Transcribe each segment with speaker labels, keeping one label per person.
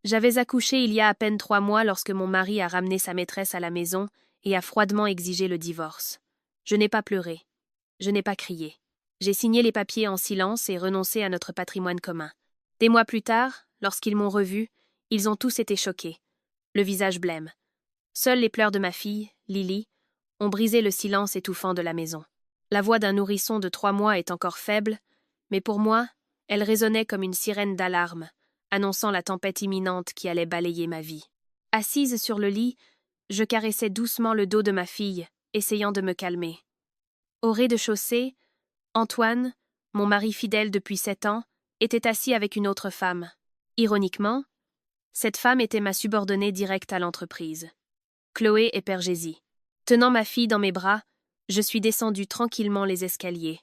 Speaker 1: J'avais accouché il y a à peine 3 mois lorsque mon mari a ramené sa maîtresse à la maison et a froidement exigé le divorce. Je n'ai pas pleuré. Je n'ai pas crié. J'ai signé les papiers en silence et renoncé à notre patrimoine commun. Des mois plus tard, lorsqu'ils m'ont revu, ils ont tous été choqués, le visage blême. Seuls les pleurs de ma fille, Lily, ont brisé le silence étouffant de la maison. La voix d'un nourrisson de 3 mois est encore faible, mais pour moi, elle résonnait comme une sirène d'alarme, annonçant la tempête imminente qui allait balayer ma vie. Assise sur le lit, je caressais doucement le dos de ma fille, essayant de me calmer. Au rez-de-chaussée, Antoine, mon mari fidèle depuis 7 ans, était assis avec une autre femme. Ironiquement, cette femme était ma subordonnée directe à l'entreprise. Chloé et Pergésie. Tenant ma fille dans mes bras, je suis descendue tranquillement les escaliers.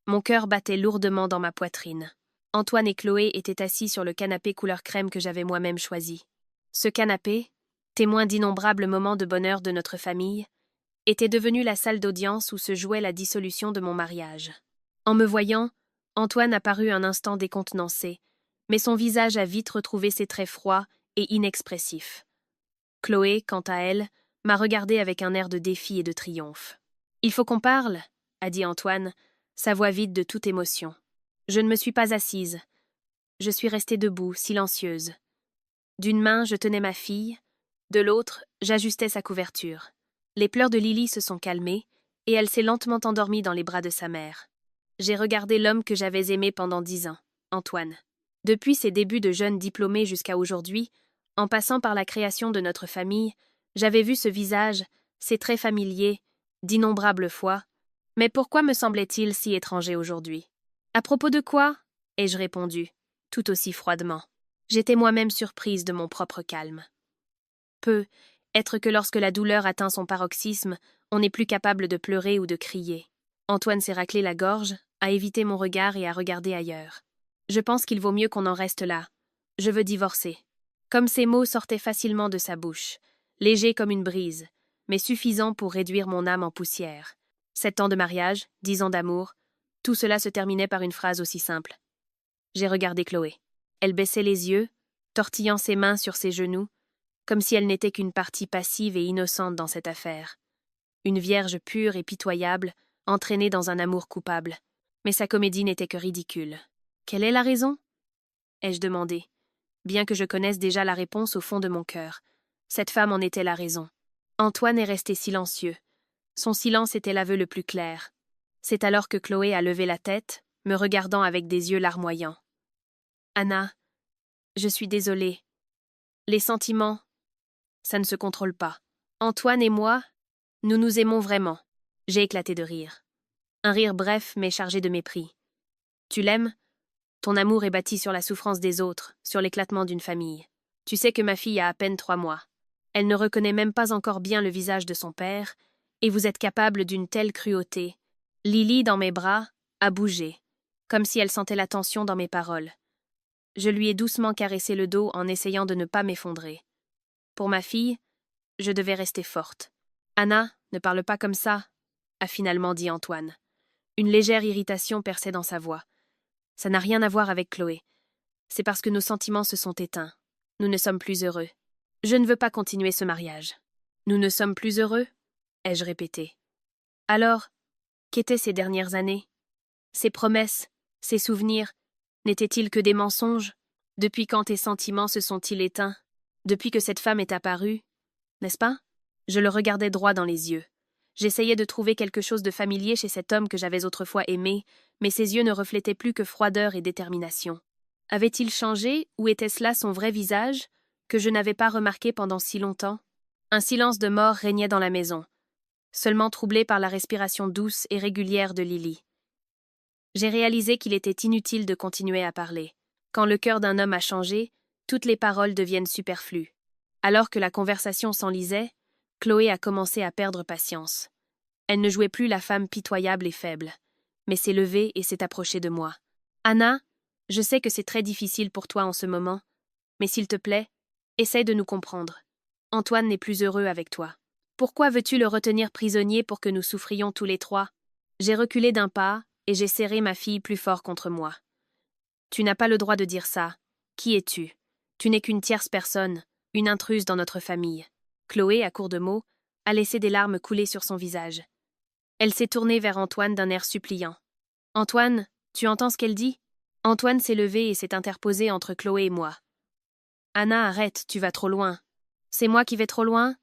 Speaker 1: Mon cœur battait lourdement dans ma poitrine. Antoine et Chloé étaient assis sur le canapé couleur crème que j'avais moi-même choisi. Ce canapé, témoin d'innombrables moments de bonheur de notre famille, était devenu la salle d'audience où se jouait la dissolution de mon mariage. En me voyant, Antoine apparut un instant décontenancé, mais son visage a vite retrouvé ses traits froids et inexpressifs. Chloé, quant à elle, m'a regardé avec un air de défi et de triomphe. « Il faut qu'on parle », a dit Antoine, sa voix vide de toute émotion. Je ne me suis pas assise. Je suis restée debout, silencieuse. D'une main, je tenais ma fille, de l'autre, j'ajustais sa couverture. Les pleurs de Lily se sont calmés, et elle s'est lentement endormie dans les bras de sa mère. J'ai regardé l'homme que j'avais aimé pendant 10 ans, Antoine. Depuis ses débuts de jeune diplômé jusqu'à aujourd'hui, en passant par la création de notre famille, j'avais vu ce visage, ces traits familiers, d'innombrables fois. Mais pourquoi me semblait-il si étranger aujourd'hui? À propos de quoi? Ai-je répondu, tout aussi froidement. J'étais moi-même surprise de mon propre calme. Être que lorsque la douleur atteint son paroxysme, on n'est plus capable de pleurer ou de crier. Antoine s'est raclé la gorge, a évité mon regard et a regardé ailleurs. Je pense qu'il vaut mieux qu'on en reste là. Je veux divorcer. Comme ces mots sortaient facilement de sa bouche, légers comme une brise, mais suffisants pour réduire mon âme en poussière. 7 ans de mariage, 10 ans d'amour, tout cela se terminait par une phrase aussi simple. J'ai regardé Chloé. Elle baissait les yeux, tortillant ses mains sur ses genoux, comme si elle n'était qu'une partie passive et innocente dans cette affaire. Une vierge pure et pitoyable, entraînée dans un amour coupable. Mais sa comédie n'était que ridicule. Quelle est la raison? Ai-je demandé, bien que je connaisse déjà la réponse au fond de mon cœur. Cette femme en était la raison. Antoine est resté silencieux. Son silence était l'aveu le plus clair. C'est alors que Chloé a levé la tête, me regardant avec des yeux larmoyants. « Anna, je suis désolée. Les sentiments, ça ne se contrôle pas. Antoine et moi, nous nous aimons vraiment. » J'ai éclaté de rire. Un rire bref mais chargé de mépris. « Tu l'aimes? Ton amour est bâti sur la souffrance des autres, sur l'éclatement d'une famille. Tu sais que ma fille a à peine 3 mois. Elle ne reconnaît même pas encore bien le visage de son père, et vous êtes capable d'une telle cruauté. » Lily, dans mes bras, a bougé, comme si elle sentait la tension dans mes paroles. Je lui ai doucement caressé le dos en essayant de ne pas m'effondrer. Pour ma fille, je devais rester forte. « Anna, ne parle pas comme ça, » a finalement dit Antoine. Une légère irritation perçait dans sa voix. Ça n'a rien à voir avec Chloé. C'est parce que nos sentiments se sont éteints. Nous ne sommes plus heureux. Je ne veux pas continuer ce mariage. Nous ne sommes plus heureux? Ai-je répété. Alors, qu'étaient ces dernières années? Ces promesses, ces souvenirs, n'étaient-ils que des mensonges? Depuis quand tes sentiments se sont-ils éteints? Depuis que cette femme est apparue, n'est-ce pas? Je le regardais droit dans les yeux. J'essayais de trouver quelque chose de familier chez cet homme que j'avais autrefois aimé, mais ses yeux ne reflétaient plus que froideur et détermination. Avait-il changé, ou était-ce là son vrai visage, que je n'avais pas remarqué pendant si longtemps? Un silence de mort régnait dans la maison, seulement troublé par la respiration douce et régulière de Lily. J'ai réalisé qu'il était inutile de continuer à parler. Quand le cœur d'un homme a changé, toutes les paroles deviennent superflues. Alors que la conversation s'enlisait, Chloé a commencé à perdre patience. Elle ne jouait plus la femme pitoyable et faible, mais s'est levée et s'est approchée de moi. « Anna, je sais que c'est très difficile pour toi en ce moment, mais s'il te plaît, essaie de nous comprendre. Antoine n'est plus heureux avec toi. Pourquoi veux-tu le retenir prisonnier pour que nous souffrions tous les trois? » J'ai reculé d'un pas et j'ai serré ma fille plus fort contre moi. « Tu n'as pas le droit de dire ça. Qui es-tu? Tu n'es qu'une tierce personne, une intruse dans notre famille. Chloé, à court de mots, a laissé des larmes couler sur son visage. Elle s'est tournée vers Antoine d'un air suppliant. « Antoine, tu entends ce qu'elle dit ?» Antoine s'est levé et s'est interposé entre Chloé et moi. « Anna, arrête, tu vas trop loin. »« C'est moi qui vais trop loin ?»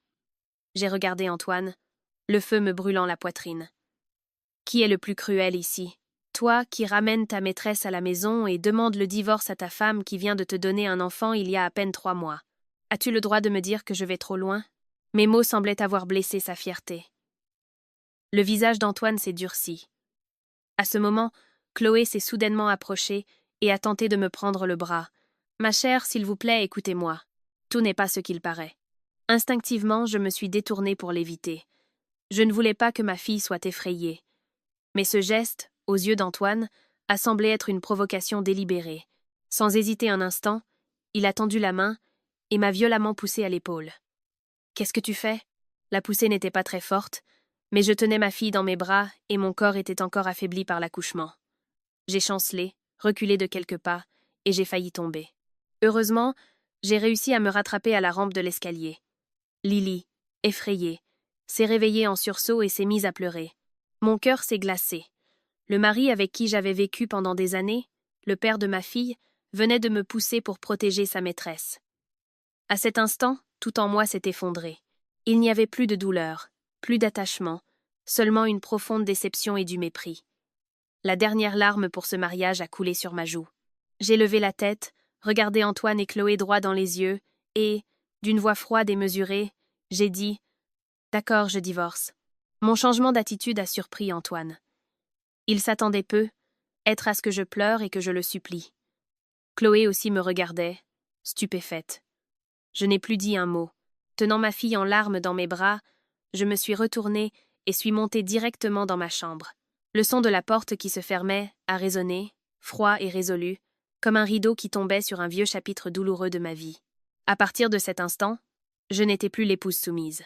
Speaker 1: J'ai regardé Antoine, le feu me brûlant la poitrine. « Qui est le plus cruel ici ? Toi qui ramènes ta maîtresse à la maison et demandes le divorce à ta femme qui vient de te donner un enfant il y a à peine 3 mois. As-tu le droit de me dire que je vais trop loin ?» Mes mots semblaient avoir blessé sa fierté. Le visage d'Antoine s'est durci. À ce moment, Chloé s'est soudainement approchée et a tenté de me prendre le bras. « Ma chère, s'il vous plaît, écoutez-moi. Tout n'est pas ce qu'il paraît. » Instinctivement, je me suis détournée pour l'éviter. Je ne voulais pas que ma fille soit effrayée. Mais ce geste, aux yeux d'Antoine, a semblé être une provocation délibérée. Sans hésiter un instant, il a tendu la main et m'a violemment poussée à l'épaule. « Qu'est-ce que tu fais ?» La poussée n'était pas très forte, mais je tenais ma fille dans mes bras et mon corps était encore affaibli par l'accouchement. J'ai chancelé, reculé de quelques pas, et j'ai failli tomber. Heureusement, j'ai réussi à me rattraper à la rampe de l'escalier. Lily, effrayée, s'est réveillée en sursaut et s'est mise à pleurer. Mon cœur s'est glacé. Le mari avec qui j'avais vécu pendant des années, le père de ma fille, venait de me pousser pour protéger sa maîtresse. À cet instant, tout en moi s'est effondré. Il n'y avait plus de douleur, plus d'attachement, seulement une profonde déception et du mépris. La dernière larme pour ce mariage a coulé sur ma joue. J'ai levé la tête, regardé Antoine et Chloé droit dans les yeux, et, d'une voix froide et mesurée, j'ai dit « D'accord, je divorce ». Mon changement d'attitude a surpris Antoine. Il s'attendait peu, être à ce que je pleure et que je le supplie. Chloé aussi me regardait, stupéfaite. Je n'ai plus dit un mot. Tenant ma fille en larmes dans mes bras, je me suis retournée et suis montée directement dans ma chambre. Le son de la porte qui se fermait a résonné, froid et résolu, comme un rideau qui tombait sur un vieux chapitre douloureux de ma vie. À partir de cet instant, je n'étais plus l'épouse soumise.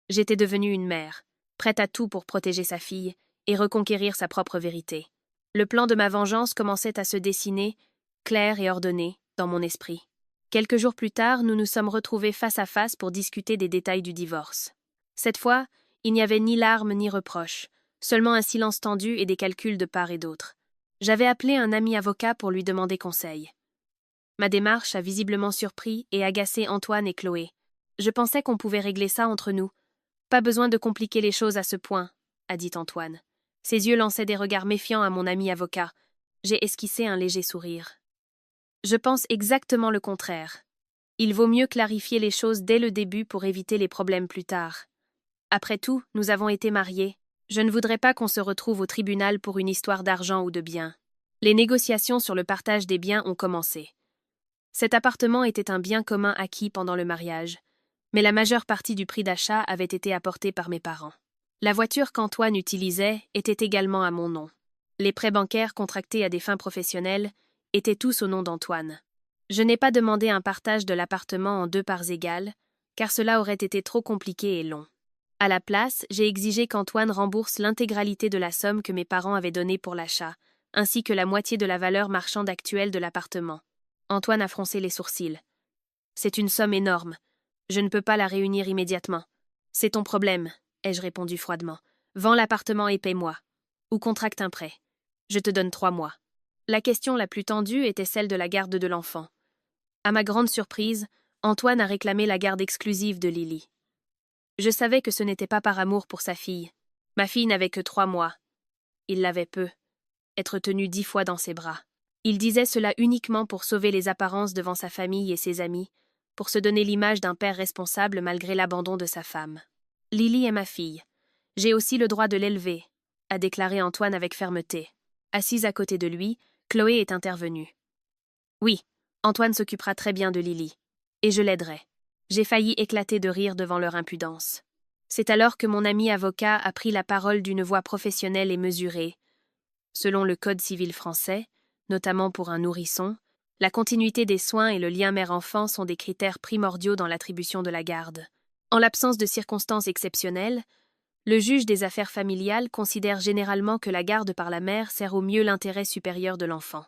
Speaker 1: J'étais devenue une mère, prête à tout pour protéger sa fille et reconquérir sa propre vérité. Le plan de ma vengeance commençait à se dessiner, clair et ordonné, dans mon esprit. Quelques jours plus tard, nous nous sommes retrouvés face à face pour discuter des détails du divorce. Cette fois, il n'y avait ni larmes ni reproches, seulement un silence tendu et des calculs de part et d'autre. J'avais appelé un ami avocat pour lui demander conseil. Ma démarche a visiblement surpris et agacé Antoine et Chloé. Je pensais qu'on pouvait régler ça entre nous. Pas besoin de compliquer les choses à ce point, a dit Antoine. Ses yeux lançaient des regards méfiants à mon ami avocat. J'ai esquissé un léger sourire. Je pense exactement le contraire. Il vaut mieux clarifier les choses dès le début pour éviter les problèmes plus tard. Après tout, nous avons été mariés. Je ne voudrais pas qu'on se retrouve au tribunal pour une histoire d'argent ou de biens. Les négociations sur le partage des biens ont commencé. Cet appartement était un bien commun acquis pendant le mariage, mais la majeure partie du prix d'achat avait été apportée par mes parents. La voiture qu'Antoine utilisait était également à mon nom. Les prêts bancaires contractés à des fins professionnelles étaient tous au nom d'Antoine. Je n'ai pas demandé un partage de l'appartement en 2 parts égales, car cela aurait été trop compliqué et long. À la place, j'ai exigé qu'Antoine rembourse l'intégralité de la somme que mes parents avaient donnée pour l'achat, ainsi que la moitié de la valeur marchande actuelle de l'appartement. Antoine a froncé les sourcils. « C'est une somme énorme. Je ne peux pas la réunir immédiatement. »« C'est ton problème, » ai-je répondu froidement. « Vends l'appartement et paie-moi. Ou contracte un prêt. Je te donne 3 mois. » La question la plus tendue était celle de la garde de l'enfant. À ma grande surprise, Antoine a réclamé la garde exclusive de Lily. Je savais que ce n'était pas par amour pour sa fille. Ma fille n'avait que 3 mois. Il l'avait peu. Être tenu 10 fois dans ses bras. Il disait cela uniquement pour sauver les apparences devant sa famille et ses amis, pour se donner l'image d'un père responsable malgré l'abandon de sa femme. Lily est ma fille. J'ai aussi le droit de l'élever, a déclaré Antoine avec fermeté. Assise à côté de lui, Chloé est intervenue. Oui, Antoine s'occupera très bien de Lily. Et je l'aiderai. J'ai failli éclater de rire devant leur impudence. C'est alors que mon ami avocat a pris la parole d'une voix professionnelle et mesurée. Selon le Code civil français, notamment pour un nourrisson, la continuité des soins et le lien mère-enfant sont des critères primordiaux dans l'attribution de la garde. En l'absence de circonstances exceptionnelles, le juge des affaires familiales considère généralement que la garde par la mère sert au mieux l'intérêt supérieur de l'enfant.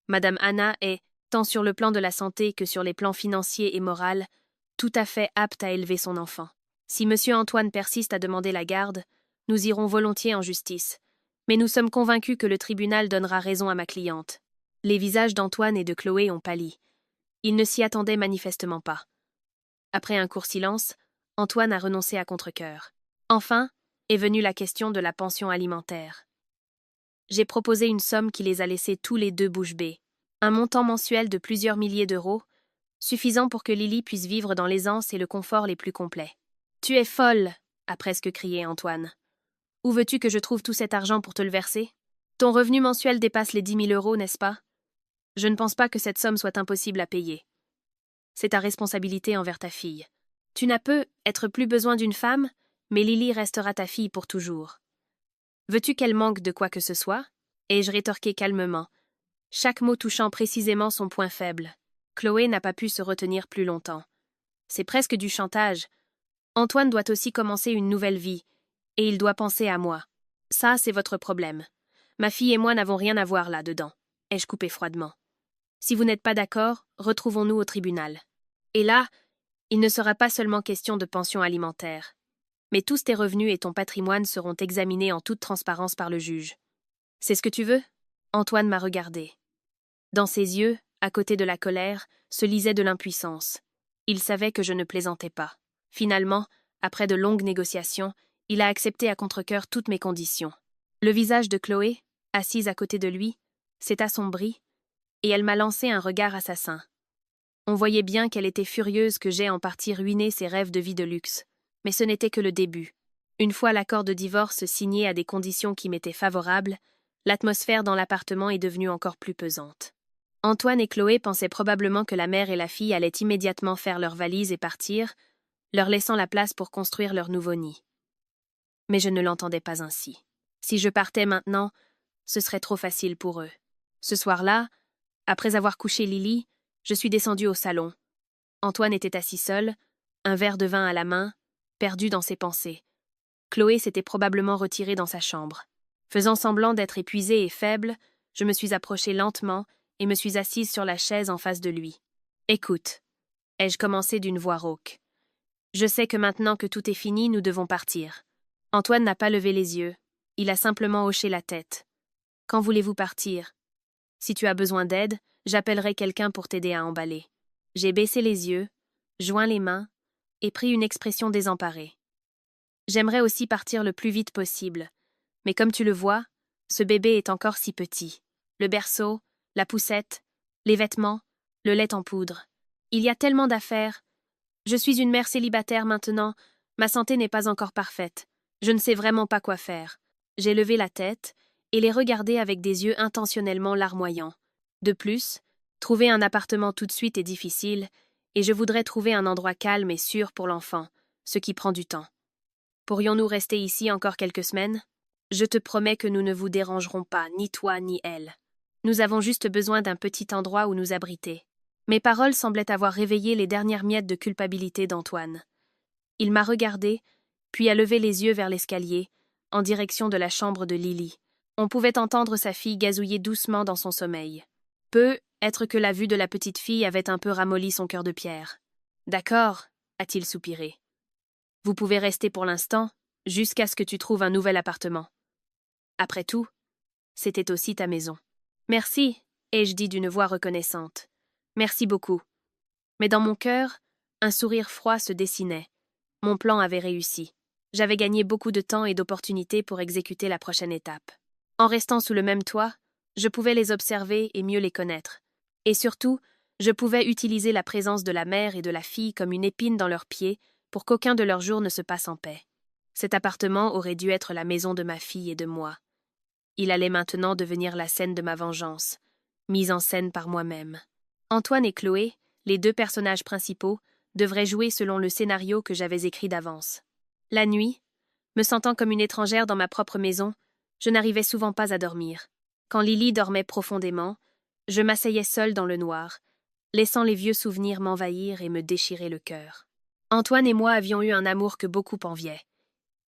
Speaker 1: Madame Anna est tant sur le plan de la santé que sur les plans financiers et moral, tout à fait apte à élever son enfant. Si M. Antoine persiste à demander la garde, nous irons volontiers en justice. Mais nous sommes convaincus que le tribunal donnera raison à ma cliente. Les visages d'Antoine et de Chloé ont pâli. Ils ne s'y attendaient manifestement pas. Après un court silence, Antoine a renoncé à contrecœur. Enfin, est venue la question de la pension alimentaire. J'ai proposé une somme qui les a laissés tous les deux bouche bée. Un montant mensuel de plusieurs milliers d'euros, suffisant pour que Lily puisse vivre dans l'aisance et le confort les plus complets. « Tu es folle !» a presque crié Antoine. « Où veux-tu que je trouve tout cet argent pour te le verser? Ton revenu mensuel dépasse les 10 000 euros, n'est-ce pas? Je ne pense pas que cette somme soit impossible à payer. C'est ta responsabilité envers ta fille. Tu n'as peut-être plus besoin d'une femme, mais Lily restera ta fille pour toujours. Veux-tu qu'elle manque de quoi que ce soit? » ai-je rétorqué calmement, chaque mot touchant précisément son point faible. Chloé n'a pas pu se retenir plus longtemps. C'est presque du chantage. Antoine doit aussi commencer une nouvelle vie, et il doit penser à moi. Ça, c'est votre problème. Ma fille et moi n'avons rien à voir là-dedans, ai-je coupé froidement. Si vous n'êtes pas d'accord, retrouvons-nous au tribunal. Et là, il ne sera pas seulement question de pension alimentaire. Mais tous tes revenus et ton patrimoine seront examinés en toute transparence par le juge. C'est ce que tu veux? Antoine m'a regardé. Dans ses yeux, à côté de la colère, se lisait de l'impuissance. Il savait que je ne plaisantais pas. Finalement, après de longues négociations, il a accepté à contrecœur toutes mes conditions. Le visage de Chloé, assise à côté de lui, s'est assombri, et elle m'a lancé un regard assassin. On voyait bien qu'elle était furieuse que j'aie en partie ruiné ses rêves de vie de luxe. Mais ce n'était que le début. Une fois l'accord de divorce signé à des conditions qui m'étaient favorables, l'atmosphère dans l'appartement est devenue encore plus pesante. Antoine et Chloé pensaient probablement que la mère et la fille allaient immédiatement faire leurs valises et partir, leur laissant la place pour construire leur nouveau nid. Mais je ne l'entendais pas ainsi. Si je partais maintenant, ce serait trop facile pour eux. Ce soir-là, après avoir couché Lily, je suis descendue au salon. Antoine était assis seul, un verre de vin à la main, perdu dans ses pensées. Chloé s'était probablement retirée dans sa chambre. Faisant semblant d'être épuisée et faible, je me suis approchée lentement et me suis assise sur la chaise en face de lui. « Écoute, » ai-je commencé d'une voix rauque. « Je sais que maintenant que tout est fini, nous devons partir. » Antoine n'a pas levé les yeux. Il a simplement hoché la tête. « Quand voulez-vous partir? Si tu as besoin d'aide, j'appellerai quelqu'un pour t'aider à emballer. » J'ai baissé les yeux, joint les mains et pris une expression désemparée. J'aimerais aussi partir le plus vite possible, mais comme tu le vois, ce bébé est encore si petit. Le berceau, la poussette, les vêtements, le lait en poudre. Il y a tellement d'affaires. Je suis une mère célibataire maintenant, ma santé n'est pas encore parfaite. Je ne sais vraiment pas quoi faire. J'ai levé la tête et les regardé avec des yeux intentionnellement larmoyants. De plus, trouver un appartement tout de suite est difficile, et je voudrais trouver un endroit calme et sûr pour l'enfant, ce qui prend du temps. Pourrions-nous rester ici encore quelques semaines? Je te promets que nous ne vous dérangerons pas, ni toi ni elle. Nous avons juste besoin d'un petit endroit où nous abriter. Mes paroles semblaient avoir réveillé les dernières miettes de culpabilité d'Antoine. Il m'a regardé, puis a levé les yeux vers l'escalier, en direction de la chambre de Lily. On pouvait entendre sa fille gazouiller doucement dans son sommeil. Peut-être que la vue de la petite fille avait un peu ramolli son cœur de pierre. « D'accord, » a-t-il soupiré. « Vous pouvez rester pour l'instant, jusqu'à ce que tu trouves un nouvel appartement. Après tout, c'était aussi ta maison. »« Merci, » ai-je dit d'une voix reconnaissante. « Merci beaucoup. » Mais dans mon cœur, un sourire froid se dessinait. Mon plan avait réussi. J'avais gagné beaucoup de temps et d'opportunités pour exécuter la prochaine étape. En restant sous le même toit, je pouvais les observer et mieux les connaître. Et surtout, je pouvais utiliser la présence de la mère et de la fille comme une épine dans leurs pieds pour qu'aucun de leurs jours ne se passe en paix. Cet appartement aurait dû être la maison de ma fille et de moi. Il allait maintenant devenir la scène de ma vengeance, mise en scène par moi-même. Antoine et Chloé, les deux personnages principaux, devraient jouer selon le scénario que j'avais écrit d'avance. La nuit, me sentant comme une étrangère dans ma propre maison, je n'arrivais souvent pas à dormir. Quand Lily dormait profondément, je m'asseyais seule dans le noir, laissant les vieux souvenirs m'envahir et me déchirer le cœur. Antoine et moi avions eu un amour que beaucoup enviaient.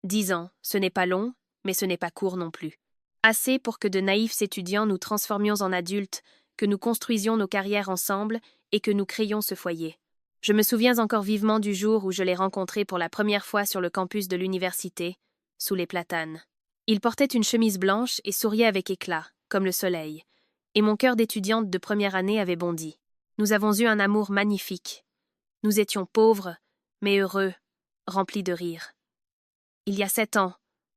Speaker 1: 10 ans, ce n'est pas long, mais ce n'est pas court non plus. Assez pour que de naïfs étudiants nous transformions en adultes, que nous construisions nos carrières ensemble et que nous créions ce foyer. Je me souviens encore vivement du jour où je l'ai rencontré pour la première fois sur le campus de l'université, sous les platanes. Il portait une chemise blanche et souriait avec éclat, comme le soleil, et mon cœur d'étudiante de première année avait bondi. Nous avons eu un amour magnifique. Nous étions pauvres, mais heureux, remplis de rire. Il y a 7 ans,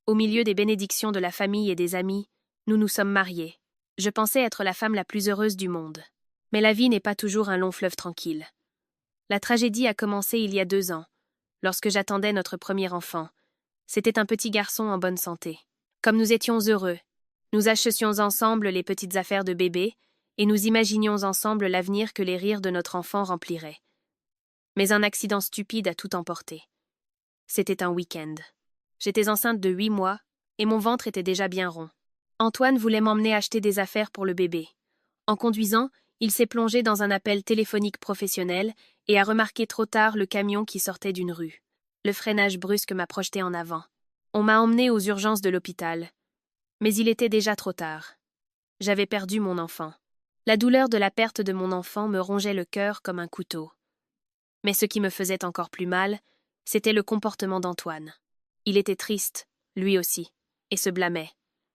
Speaker 1: au milieu des bénédictions de la famille et des amis, nous nous sommes mariés. Je pensais être la femme la plus heureuse du monde. Mais la vie n'est pas toujours un long fleuve tranquille. La tragédie a commencé il y a 2 ans, lorsque j'attendais notre premier enfant. C'était un petit garçon en bonne santé. Comme nous étions heureux, nous achetions ensemble les petites affaires de bébé et nous imaginions ensemble l'avenir que les rires de notre enfant rempliraient. Mais un accident stupide a tout emporté. C'était un week-end. J'étais enceinte de 8 mois et mon ventre était déjà bien rond. Antoine voulait m'emmener acheter des affaires pour le bébé. En conduisant, il s'est plongé dans un appel téléphonique professionnel et a remarqué trop tard le camion qui sortait d'une rue. Le freinage brusque m'a projeté en avant. On m'a emmené aux urgences de l'hôpital. Mais il était déjà trop tard. J'avais perdu mon enfant. La douleur de la perte de mon enfant me rongeait le cœur comme un couteau. Mais ce qui me faisait encore plus mal, c'était le comportement d'Antoine. Il était triste, lui aussi, et se blâmait.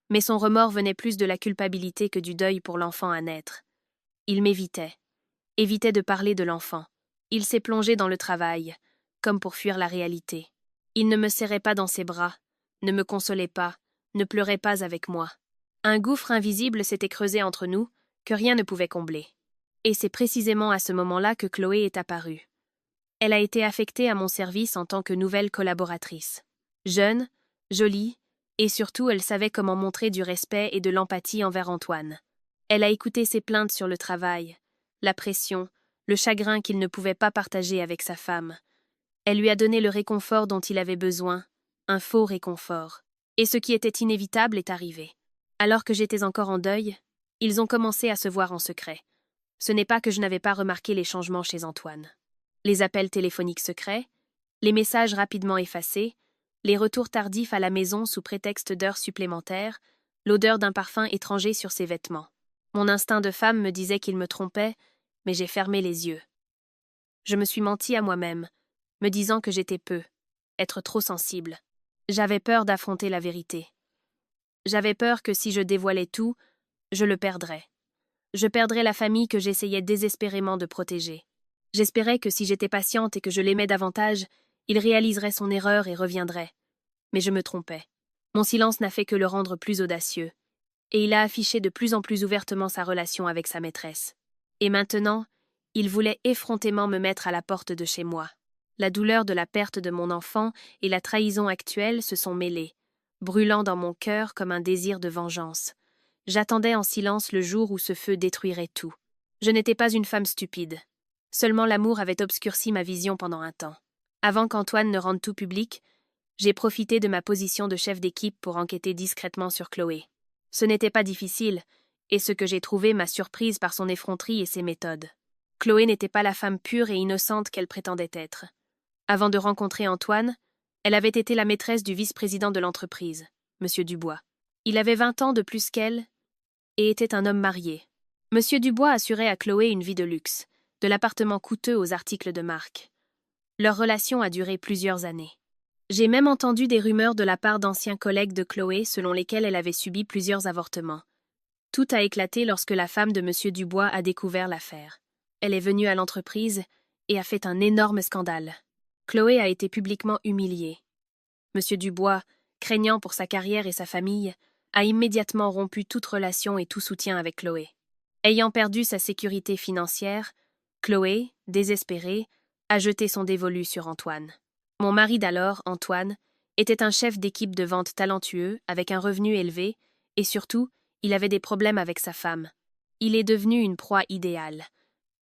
Speaker 1: Mais son remords venait plus de la culpabilité que du deuil pour l'enfant à naître. Il évitait de parler de l'enfant. Il s'est plongé dans le travail, comme pour fuir la réalité. Il ne me serrait pas dans ses bras, ne me consolait pas, ne pleurait pas avec moi. Un gouffre invisible s'était creusé entre nous, que rien ne pouvait combler. Et c'est précisément à ce moment-là que Chloé est apparue. Elle a été affectée à mon service en tant que nouvelle collaboratrice. Jeune, jolie, et surtout elle savait comment montrer du respect et de l'empathie envers Antoine. Elle a écouté ses plaintes sur le travail, la pression, le chagrin qu'il ne pouvait pas partager avec sa femme. Elle lui a donné le réconfort dont il avait besoin, un faux réconfort. Et ce qui était inévitable est arrivé. Alors que j'étais encore en deuil, ils ont commencé à se voir en secret. Ce n'est pas que je n'avais pas remarqué les changements chez Antoine. Les appels téléphoniques secrets, les messages rapidement effacés, les retours tardifs à la maison sous prétexte d'heures supplémentaires, l'odeur d'un parfum étranger sur ses vêtements. Mon instinct de femme me disait qu'il me trompait, mais j'ai fermé les yeux. Je me suis menti à moi-même, me disant que j'étais peu, être trop sensible. J'avais peur d'affronter la vérité. J'avais peur que si je dévoilais tout, je le perdrais. Je perdrais la famille que j'essayais désespérément de protéger. J'espérais que si j'étais patiente et que je l'aimais davantage, il réaliserait son erreur et reviendrait. Mais je me trompais. Mon silence n'a fait que le rendre plus audacieux. Et il a affiché de plus en plus ouvertement sa relation avec sa maîtresse. Et maintenant, il voulait effrontément me mettre à la porte de chez moi. La douleur de la perte de mon enfant et la trahison actuelle se sont mêlées, brûlant dans mon cœur comme un désir de vengeance. J'attendais en silence le jour où ce feu détruirait tout. Je n'étais pas une femme stupide. Seulement l'amour avait obscurci ma vision pendant un temps. Avant qu'Antoine ne rende tout public, j'ai profité de ma position de chef d'équipe pour enquêter discrètement sur Chloé. Ce n'était pas difficile, et ce que j'ai trouvé m'a surprise par son effronterie et ses méthodes. Chloé n'était pas la femme pure et innocente qu'elle prétendait être. Avant de rencontrer Antoine, elle avait été la maîtresse du vice-président de l'entreprise, M. Dubois. Il avait 20 ans de plus qu'elle et était un homme marié. M. Dubois assurait à Chloé une vie de luxe, de l'appartement coûteux aux articles de marque. Leur relation a duré plusieurs années. J'ai même entendu des rumeurs de la part d'anciens collègues de Chloé selon lesquels elle avait subi plusieurs avortements. Tout a éclaté lorsque la femme de M. Dubois a découvert l'affaire. Elle est venue à l'entreprise et a fait un énorme scandale. Chloé a été publiquement humiliée. M. Dubois, craignant pour sa carrière et sa famille, a immédiatement rompu toute relation et tout soutien avec Chloé. Ayant perdu sa sécurité financière, Chloé, désespérée, a jeté son dévolu sur Antoine. Mon mari d'alors, Antoine, était un chef d'équipe de vente talentueux, avec un revenu élevé, et surtout, il avait des problèmes avec sa femme. Il est devenu une proie idéale.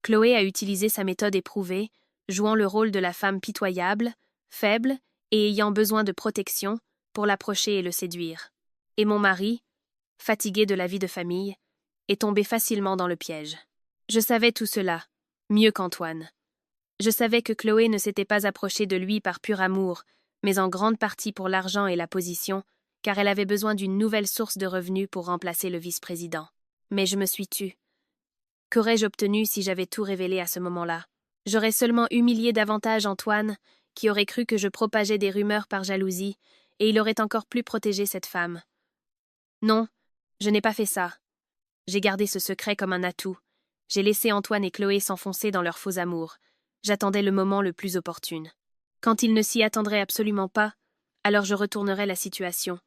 Speaker 1: Chloé a utilisé sa méthode éprouvée, jouant le rôle de la femme pitoyable, faible et ayant besoin de protection pour l'approcher et le séduire. Et mon mari, fatigué de la vie de famille, est tombé facilement dans le piège. Je savais tout cela, mieux qu'Antoine. Je savais que Chloé ne s'était pas approchée de lui par pur amour, mais en grande partie pour l'argent et la position, car elle avait besoin d'une nouvelle source de revenus pour remplacer le vice-président. Mais je me suis tue. Qu'aurais-je obtenu si j'avais tout révélé à ce moment-là? J'aurais seulement humilié davantage Antoine, qui aurait cru que je propageais des rumeurs par jalousie, et il aurait encore plus protégé cette femme. Non, je n'ai pas fait ça. J'ai gardé ce secret comme un atout. J'ai laissé Antoine et Chloé s'enfoncer dans leur faux amour. J'attendais le moment le plus opportun. Quand ils ne s'y attendraient absolument pas, alors je retournerai la situation.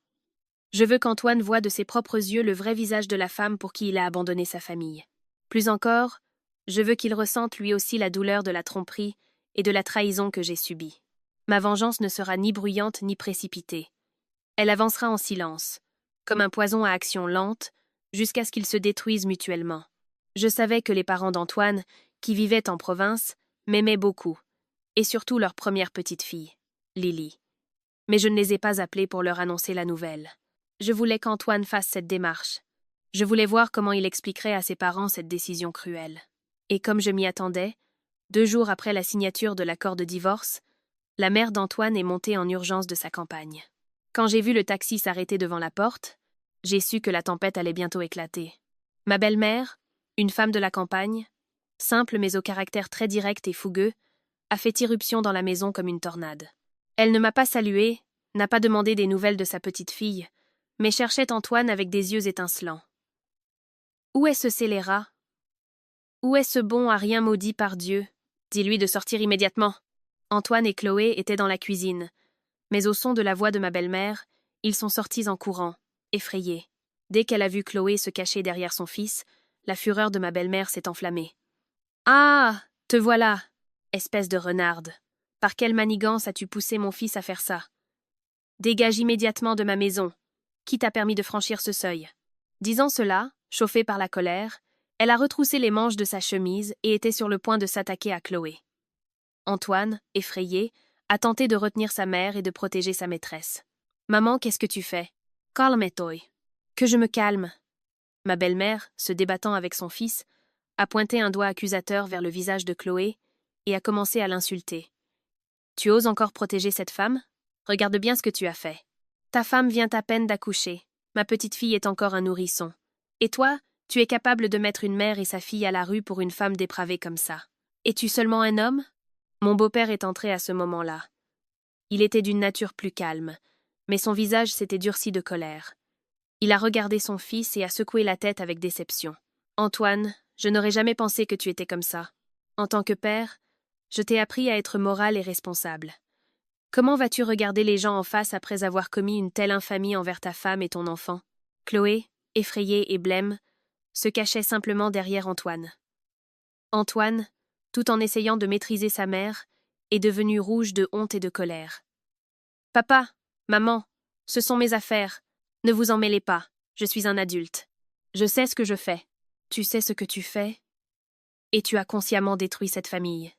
Speaker 1: Je veux qu'Antoine voie de ses propres yeux le vrai visage de la femme pour qui il a abandonné sa famille. Plus encore, je veux qu'il ressente lui aussi la douleur de la tromperie et de la trahison que j'ai subie. Ma vengeance ne sera ni bruyante ni précipitée. Elle avancera en silence, comme un poison à action lente, jusqu'à ce qu'ils se détruisent mutuellement. Je savais que les parents d'Antoine, qui vivaient en province, m'aimaient beaucoup, et surtout leur première petite fille, Lily. Mais je ne les ai pas appelés pour leur annoncer la nouvelle. Je voulais qu'Antoine fasse cette démarche. Je voulais voir comment il expliquerait à ses parents cette décision cruelle. Et comme je m'y attendais, 2 jours après la signature de l'accord de divorce, la mère d'Antoine est montée en urgence de sa campagne. Quand j'ai vu le taxi s'arrêter devant la porte, j'ai su que la tempête allait bientôt éclater. Ma belle-mère, une femme de la campagne, simple mais au caractère très direct et fougueux, a fait irruption dans la maison comme une tornade. Elle ne m'a pas saluée, n'a pas demandé des nouvelles de sa petite fille, mais cherchait Antoine avec des yeux étincelants. Où est ce scélérat? Où est ce bon à rien maudit par Dieu? Dis-lui de sortir immédiatement. Antoine et Chloé étaient dans la cuisine, mais au son de la voix de ma belle-mère, ils sont sortis en courant, effrayés. Dès qu'elle a vu Chloé se cacher derrière son fils, la fureur de ma belle-mère s'est enflammée. Ah, te voilà, espèce de renarde. Par quelle manigance as-tu poussé mon fils à faire ça? Dégage immédiatement de ma maison. Qui t'a permis de franchir ce seuil? Disant cela, chauffée par la colère, elle a retroussé les manches de sa chemise et était sur le point de s'attaquer à Chloé. Antoine, effrayé, a tenté de retenir sa mère et de protéger sa maîtresse. « Maman, qu'est-ce que tu fais? Calme-toi. Que je me calme. » Ma belle-mère, se débattant avec son fils, a pointé un doigt accusateur vers le visage de Chloé et a commencé à l'insulter. « Tu oses encore protéger cette femme? Regarde bien ce que tu as fait. Ta femme vient à peine d'accoucher. Ma petite fille est encore un nourrisson. Et toi, tu es capable de mettre une mère et sa fille à la rue pour une femme dépravée comme ça. Es-tu seulement un homme? » Mon beau-père est entré à ce moment-là. Il était d'une nature plus calme, mais son visage s'était durci de colère. Il a regardé son fils et a secoué la tête avec déception. « Antoine, je n'aurais jamais pensé que tu étais comme ça. En tant que père, je t'ai appris à être moral et responsable. Comment vas-tu regarder les gens en face après avoir commis une telle infamie envers ta femme et ton enfant? » Chloé, effrayée et blême, se cachait simplement derrière Antoine. Antoine, tout en essayant de maîtriser sa mère, est devenu rouge de honte et de colère. « Papa, maman, ce sont mes affaires. Ne vous en mêlez pas, je suis un adulte. Je sais ce que je fais. Tu sais ce que tu fais? Et tu as consciemment détruit cette famille. »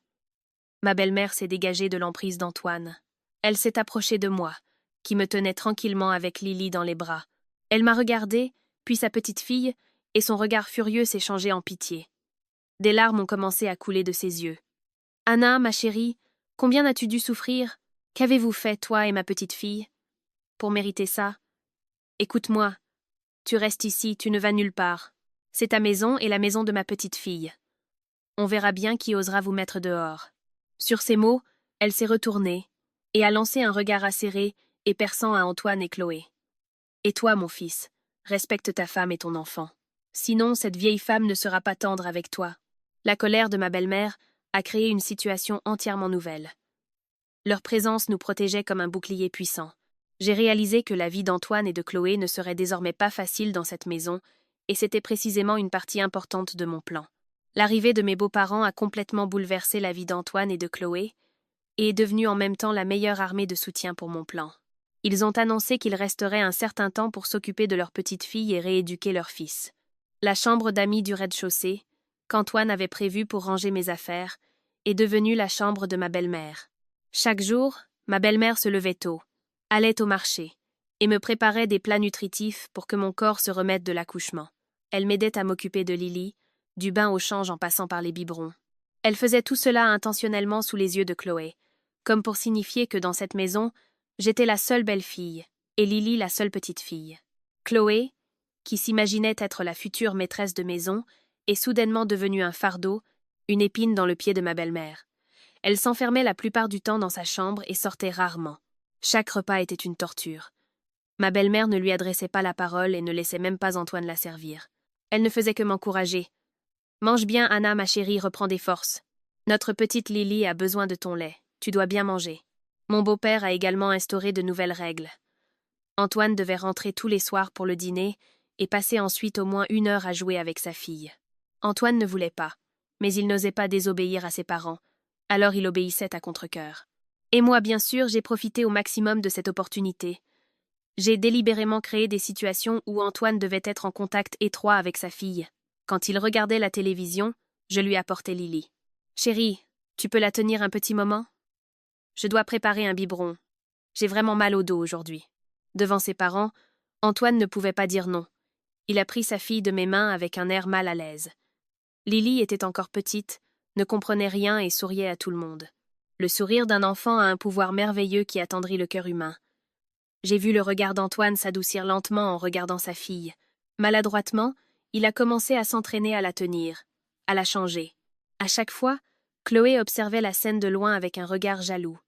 Speaker 1: Ma belle-mère s'est dégagée de l'emprise d'Antoine. Elle s'est approchée de moi, qui me tenait tranquillement avec Lily dans les bras. Elle m'a regardée, puis sa petite fille, et son regard furieux s'est changé en pitié. Des larmes ont commencé à couler de ses yeux. « Anna, ma chérie, combien as-tu dû souffrir? Qu'avez-vous fait, toi et ma petite fille? Pour mériter ça? Écoute-moi. Tu restes ici, tu ne vas nulle part. C'est ta maison et la maison de ma petite fille. On verra bien qui osera vous mettre dehors. » Sur ces mots, elle s'est retournée et a lancé un regard acéré et perçant à Antoine et Chloé. « Et toi, mon fils, respecte ta femme et ton enfant. Sinon, cette vieille femme ne sera pas tendre avec toi. » La colère de ma belle-mère a créé une situation entièrement nouvelle. Leur présence nous protégeait comme un bouclier puissant. J'ai réalisé que la vie d'Antoine et de Chloé ne serait désormais pas facile dans cette maison, et c'était précisément une partie importante de mon plan. L'arrivée de mes beaux-parents a complètement bouleversé la vie d'Antoine et de Chloé, et est devenue en même temps la meilleure armée de soutien pour mon plan. Ils ont annoncé qu'ils resteraient un certain temps pour s'occuper de leur petite fille et rééduquer leur fils. La chambre d'amis du rez-de-chaussée, qu'Antoine avait prévue pour ranger mes affaires, est devenue la chambre de ma belle-mère. Chaque jour, ma belle-mère se levait tôt, allait au marché, et me préparait des plats nutritifs pour que mon corps se remette de l'accouchement. Elle m'aidait à m'occuper de Lily, du bain au change en passant par les biberons. Elle faisait tout cela intentionnellement sous les yeux de Chloé, comme pour signifier que dans cette maison, j'étais la seule belle-fille, et Lily la seule petite-fille. Chloé, qui s'imaginait être la future maîtresse de maison, est soudainement devenue un fardeau, une épine dans le pied de ma belle-mère. Elle s'enfermait la plupart du temps dans sa chambre et sortait rarement. Chaque repas était une torture. Ma belle-mère ne lui adressait pas la parole et ne laissait même pas Antoine la servir. Elle ne faisait que m'encourager. « Mange bien, Anna, ma chérie, reprends des forces. Notre petite Lily a besoin de ton lait. Tu dois bien manger. » Mon beau-père a également instauré de nouvelles règles. Antoine devait rentrer tous les soirs pour le dîner et passer ensuite au moins 1 heure à jouer avec sa fille. Antoine ne voulait pas, mais il n'osait pas désobéir à ses parents, alors il obéissait à contre-cœur. Et moi, bien sûr, j'ai profité au maximum de cette opportunité. J'ai délibérément créé des situations où Antoine devait être en contact étroit avec sa fille. Quand il regardait la télévision, je lui apportais Lily. « Chérie, tu peux la tenir un petit moment ? Je dois préparer un biberon. J'ai vraiment mal au dos aujourd'hui. » Devant ses parents, Antoine ne pouvait pas dire non. Il a pris sa fille de mes mains avec un air mal à l'aise. Lily était encore petite, ne comprenait rien et souriait à tout le monde. Le sourire d'un enfant a un pouvoir merveilleux qui attendrit le cœur humain. J'ai vu le regard d'Antoine s'adoucir lentement en regardant sa fille. Maladroitement, il a commencé à s'entraîner à la tenir, à la changer. À chaque fois, Chloé observait la scène de loin avec un regard jaloux.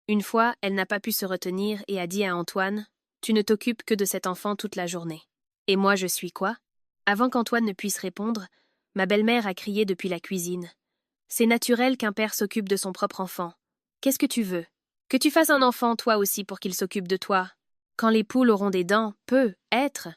Speaker 1: Une fois, elle n'a pas pu se retenir et a dit à Antoine « Tu ne t'occupes que de cet enfant toute la journée. » Et moi, je suis quoi ? Avant qu'Antoine ne puisse répondre, ma belle-mère a crié depuis la cuisine. « C'est naturel qu'un père s'occupe de son propre enfant. Qu'est-ce que tu veux ? Que tu fasses un enfant, toi aussi, pour qu'il s'occupe de toi. Quand les poules auront des dents, peut être. »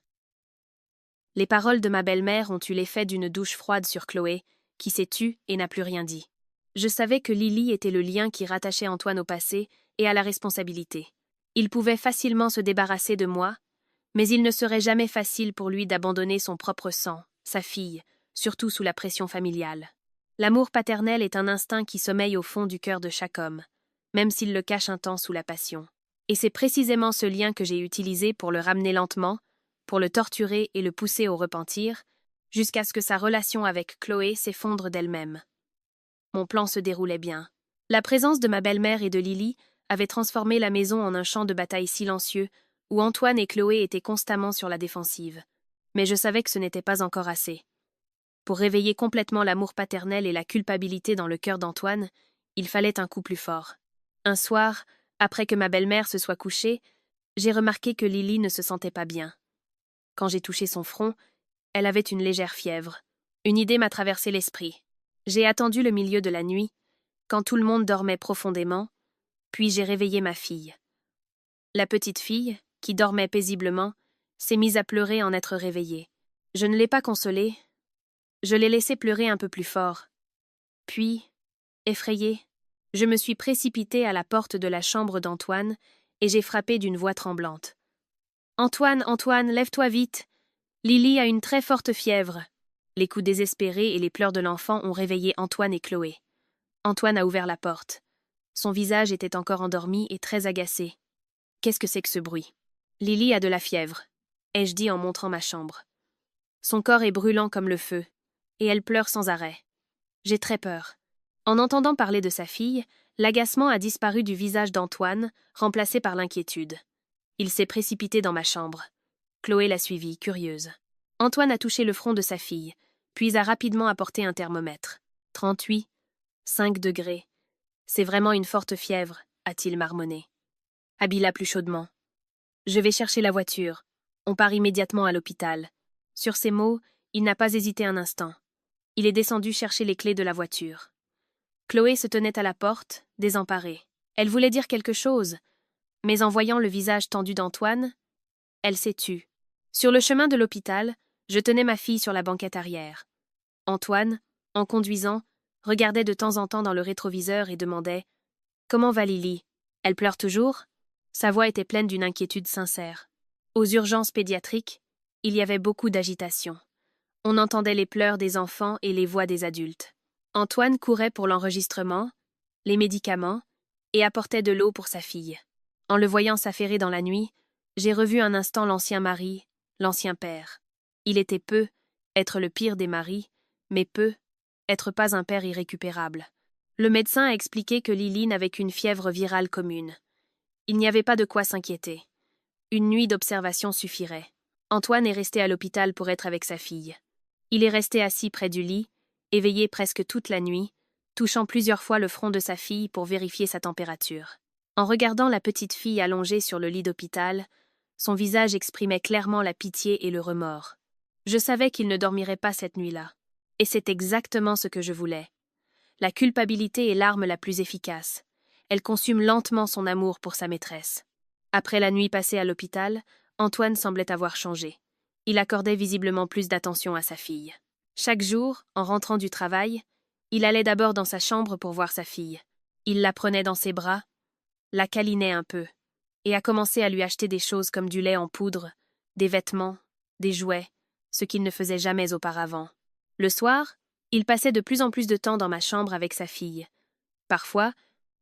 Speaker 1: Les paroles de ma belle-mère ont eu l'effet d'une douche froide sur Chloé, qui s'est tue et n'a plus rien dit. Je savais que Lily était le lien qui rattachait Antoine au passé et à la responsabilité. Il pouvait facilement se débarrasser de moi, mais il ne serait jamais facile pour lui d'abandonner son propre sang, sa fille, surtout sous la pression familiale. L'amour paternel est un instinct qui sommeille au fond du cœur de chaque homme, même s'il le cache un temps sous la passion. Et c'est précisément ce lien que j'ai utilisé pour le ramener lentement, pour le torturer et le pousser au repentir, jusqu'à ce que sa relation avec Chloé s'effondre d'elle-même. Mon plan se déroulait bien. La présence de ma belle-mère et de Lily avait transformé la maison en un champ de bataille silencieux où Antoine et Chloé étaient constamment sur la défensive. Mais je savais que ce n'était pas encore assez. Pour réveiller complètement l'amour paternel et la culpabilité dans le cœur d'Antoine, il fallait un coup plus fort. Un soir, après que ma belle-mère se soit couchée, j'ai remarqué que Lily ne se sentait pas bien. Quand j'ai touché son front, elle avait une légère fièvre. Une idée m'a traversé l'esprit. J'ai attendu le milieu de la nuit, quand tout le monde dormait profondément, puis j'ai réveillé ma fille. La petite fille, qui dormait paisiblement, s'est mise à pleurer en être réveillée. Je ne l'ai pas consolée. Je l'ai laissée pleurer un peu plus fort. Puis, effrayée, je me suis précipitée à la porte de la chambre d'Antoine et j'ai frappé d'une voix tremblante. « Antoine, Antoine, lève-toi vite! Lily a une très forte fièvre. » Les coups désespérés et les pleurs de l'enfant ont réveillé Antoine et Chloé. Antoine a ouvert la porte. Son visage était encore endormi et très agacé. Qu'est-ce que c'est que ce bruit ? Lily a de la fièvre, ai-je dit en montrant ma chambre. Son corps est brûlant comme le feu, et elle pleure sans arrêt. J'ai très peur. En entendant parler de sa fille, l'agacement a disparu du visage d'Antoine, remplacé par l'inquiétude. Il s'est précipité dans ma chambre. Chloé l'a suivi, curieuse. Antoine a touché le front de sa fille, puis a rapidement apporté un thermomètre. 38, 5 degrés. C'est vraiment une forte fièvre, a-t-il marmonné. Habilla plus chaudement. Je vais chercher la voiture. On part immédiatement à l'hôpital. Sur ces mots, il n'a pas hésité un instant. Il est descendu chercher les clés de la voiture. Chloé se tenait à la porte, désemparée. Elle voulait dire quelque chose, mais en voyant le visage tendu d'Antoine, elle s'est tue. Sur le chemin de l'hôpital, je tenais ma fille sur la banquette arrière. Antoine, en conduisant, regardait de temps en temps dans le rétroviseur et demandait « Comment va Lily ? Elle pleure toujours ?» Sa voix était pleine d'une inquiétude sincère. Aux urgences pédiatriques, il y avait beaucoup d'agitation. On entendait les pleurs des enfants et les voix des adultes. Antoine courait pour l'enregistrement, les médicaments, et apportait de l'eau pour sa fille. En le voyant s'affairer dans la nuit, j'ai revu un instant l'ancien mari, l'ancien père. Il était peu, être le pire des maris, mais peu, être pas un père irrécupérable. Le médecin a expliqué que Lily n'avait qu'une fièvre virale commune. Il n'y avait pas de quoi s'inquiéter. Une nuit d'observation suffirait. Antoine est resté à l'hôpital pour être avec sa fille. Il est resté assis près du lit, éveillé presque toute la nuit, touchant plusieurs fois le front de sa fille pour vérifier sa température. En regardant la petite fille allongée sur le lit d'hôpital, son visage exprimait clairement la pitié et le remords. Je savais qu'il ne dormirait pas cette nuit-là. Et c'est exactement ce que je voulais. La culpabilité est l'arme la plus efficace. Elle consume lentement son amour pour sa maîtresse. Après la nuit passée à l'hôpital, Antoine semblait avoir changé. Il accordait visiblement plus d'attention à sa fille. Chaque jour, en rentrant du travail, il allait d'abord dans sa chambre pour voir sa fille. Il la prenait dans ses bras, la câlinait un peu, et a commencé à lui acheter des choses comme du lait en poudre, des vêtements, des jouets, ce qu'il ne faisait jamais auparavant. Le soir, il passait de plus en plus de temps dans ma chambre avec sa fille. Parfois,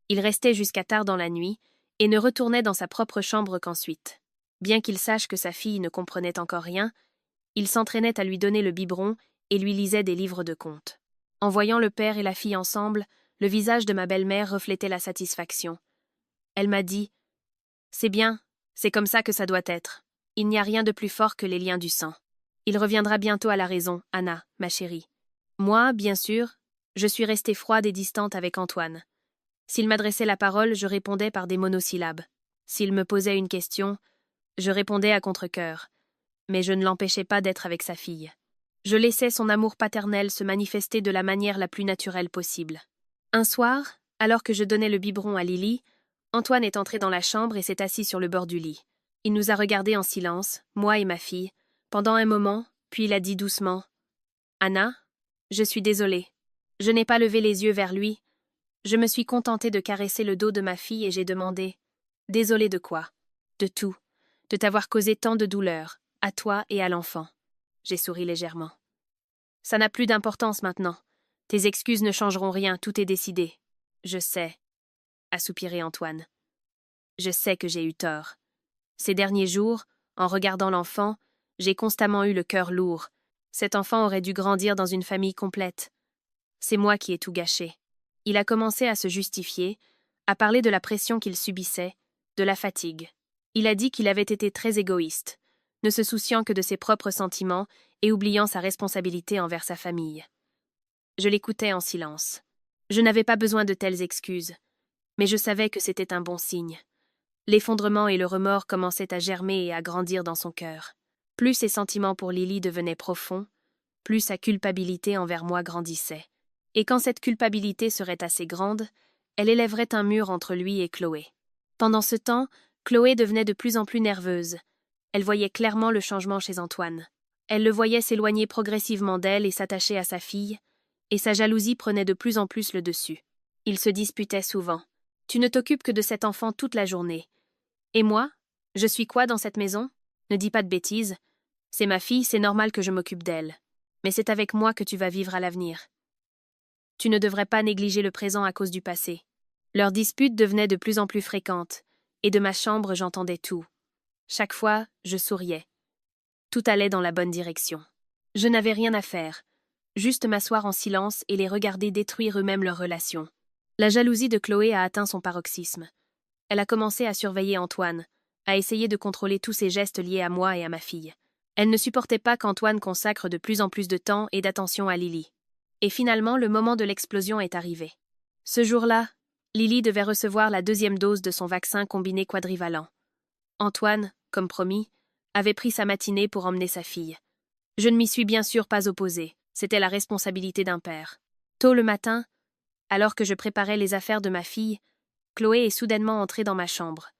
Speaker 1: il restait jusqu'à tard dans la nuit et ne retournait dans sa propre chambre qu'ensuite. Bien qu'il sache que sa fille ne comprenait encore rien, il s'entraînait à lui donner le biberon et lui lisait des livres de contes. En voyant le père et la fille ensemble, le visage de ma belle-mère reflétait la satisfaction. Elle m'a dit « C'est bien, c'est comme ça que ça doit être. Il n'y a rien de plus fort que les liens du sang. Il reviendra bientôt à la raison, Anna, ma chérie. » Moi, bien sûr, je suis restée froide et distante avec Antoine. S'il m'adressait la parole, je répondais par des monosyllabes. S'il me posait une question, je répondais à contre-cœur. Mais je ne l'empêchais pas d'être avec sa fille. Je laissais son amour paternel se manifester de la manière la plus naturelle possible. Un soir, alors que je donnais le biberon à Lily, Antoine est entré dans la chambre et s'est assis sur le bord du lit. Il nous a regardés en silence, moi et ma fille, pendant un moment, puis il a dit doucement « Anna, je suis désolée. Je n'ai pas levé les yeux vers lui. Je me suis contentée de caresser le dos de ma fille et j'ai demandé « Désolée de quoi ? De tout. De t'avoir causé tant de douleur, à toi et à l'enfant. » J'ai souri légèrement. « Ça n'a plus d'importance maintenant. Tes excuses ne changeront rien, tout est décidé. »« Je sais, » a soupiré Antoine. « Je sais que j'ai eu tort. Ces derniers jours, en regardant l'enfant, j'ai constamment eu le cœur lourd. Cet enfant aurait dû grandir dans une famille complète. C'est moi qui ai tout gâché. » Il a commencé à se justifier, à parler de la pression qu'il subissait, de la fatigue. Il a dit qu'il avait été très égoïste, ne se souciant que de ses propres sentiments et oubliant sa responsabilité envers sa famille. Je l'écoutais en silence. Je n'avais pas besoin de telles excuses, mais je savais que c'était un bon signe. L'effondrement et le remords commençaient à germer et à grandir dans son cœur. Plus ses sentiments pour Lily devenaient profonds, plus sa culpabilité envers moi grandissait. Et quand cette culpabilité serait assez grande, elle élèverait un mur entre lui et Chloé. Pendant ce temps, Chloé devenait de plus en plus nerveuse. Elle voyait clairement le changement chez Antoine. Elle le voyait s'éloigner progressivement d'elle et s'attacher à sa fille, et sa jalousie prenait de plus en plus le dessus. Ils se disputaient souvent. « Tu ne t'occupes que de cet enfant toute la journée. Et moi, je suis quoi dans cette maison ? Ne dis pas de bêtises. C'est ma fille, c'est normal que je m'occupe d'elle. Mais c'est avec moi que tu vas vivre à l'avenir. Tu ne devrais pas négliger le présent à cause du passé. » Leurs disputes devenaient de plus en plus fréquentes, et de ma chambre j'entendais tout. Chaque fois, je souriais. Tout allait dans la bonne direction. Je n'avais rien à faire, juste m'asseoir en silence et les regarder détruire eux-mêmes leur relation. La jalousie de Chloé a atteint son paroxysme. Elle a commencé à surveiller Antoine, à essayer de contrôler tous ses gestes liés à moi et à ma fille. Elle ne supportait pas qu'Antoine consacre de plus en plus de temps et d'attention à Lily. Et finalement, le moment de l'explosion est arrivé. Ce jour-là, Lily devait recevoir la 2e dose de son vaccin combiné quadrivalent. Antoine, comme promis, avait pris sa matinée pour emmener sa fille. Je ne m'y suis bien sûr pas opposée, c'était la responsabilité d'un père. Tôt le matin, alors que je préparais les affaires de ma fille, Chloé est soudainement entrée dans ma chambre.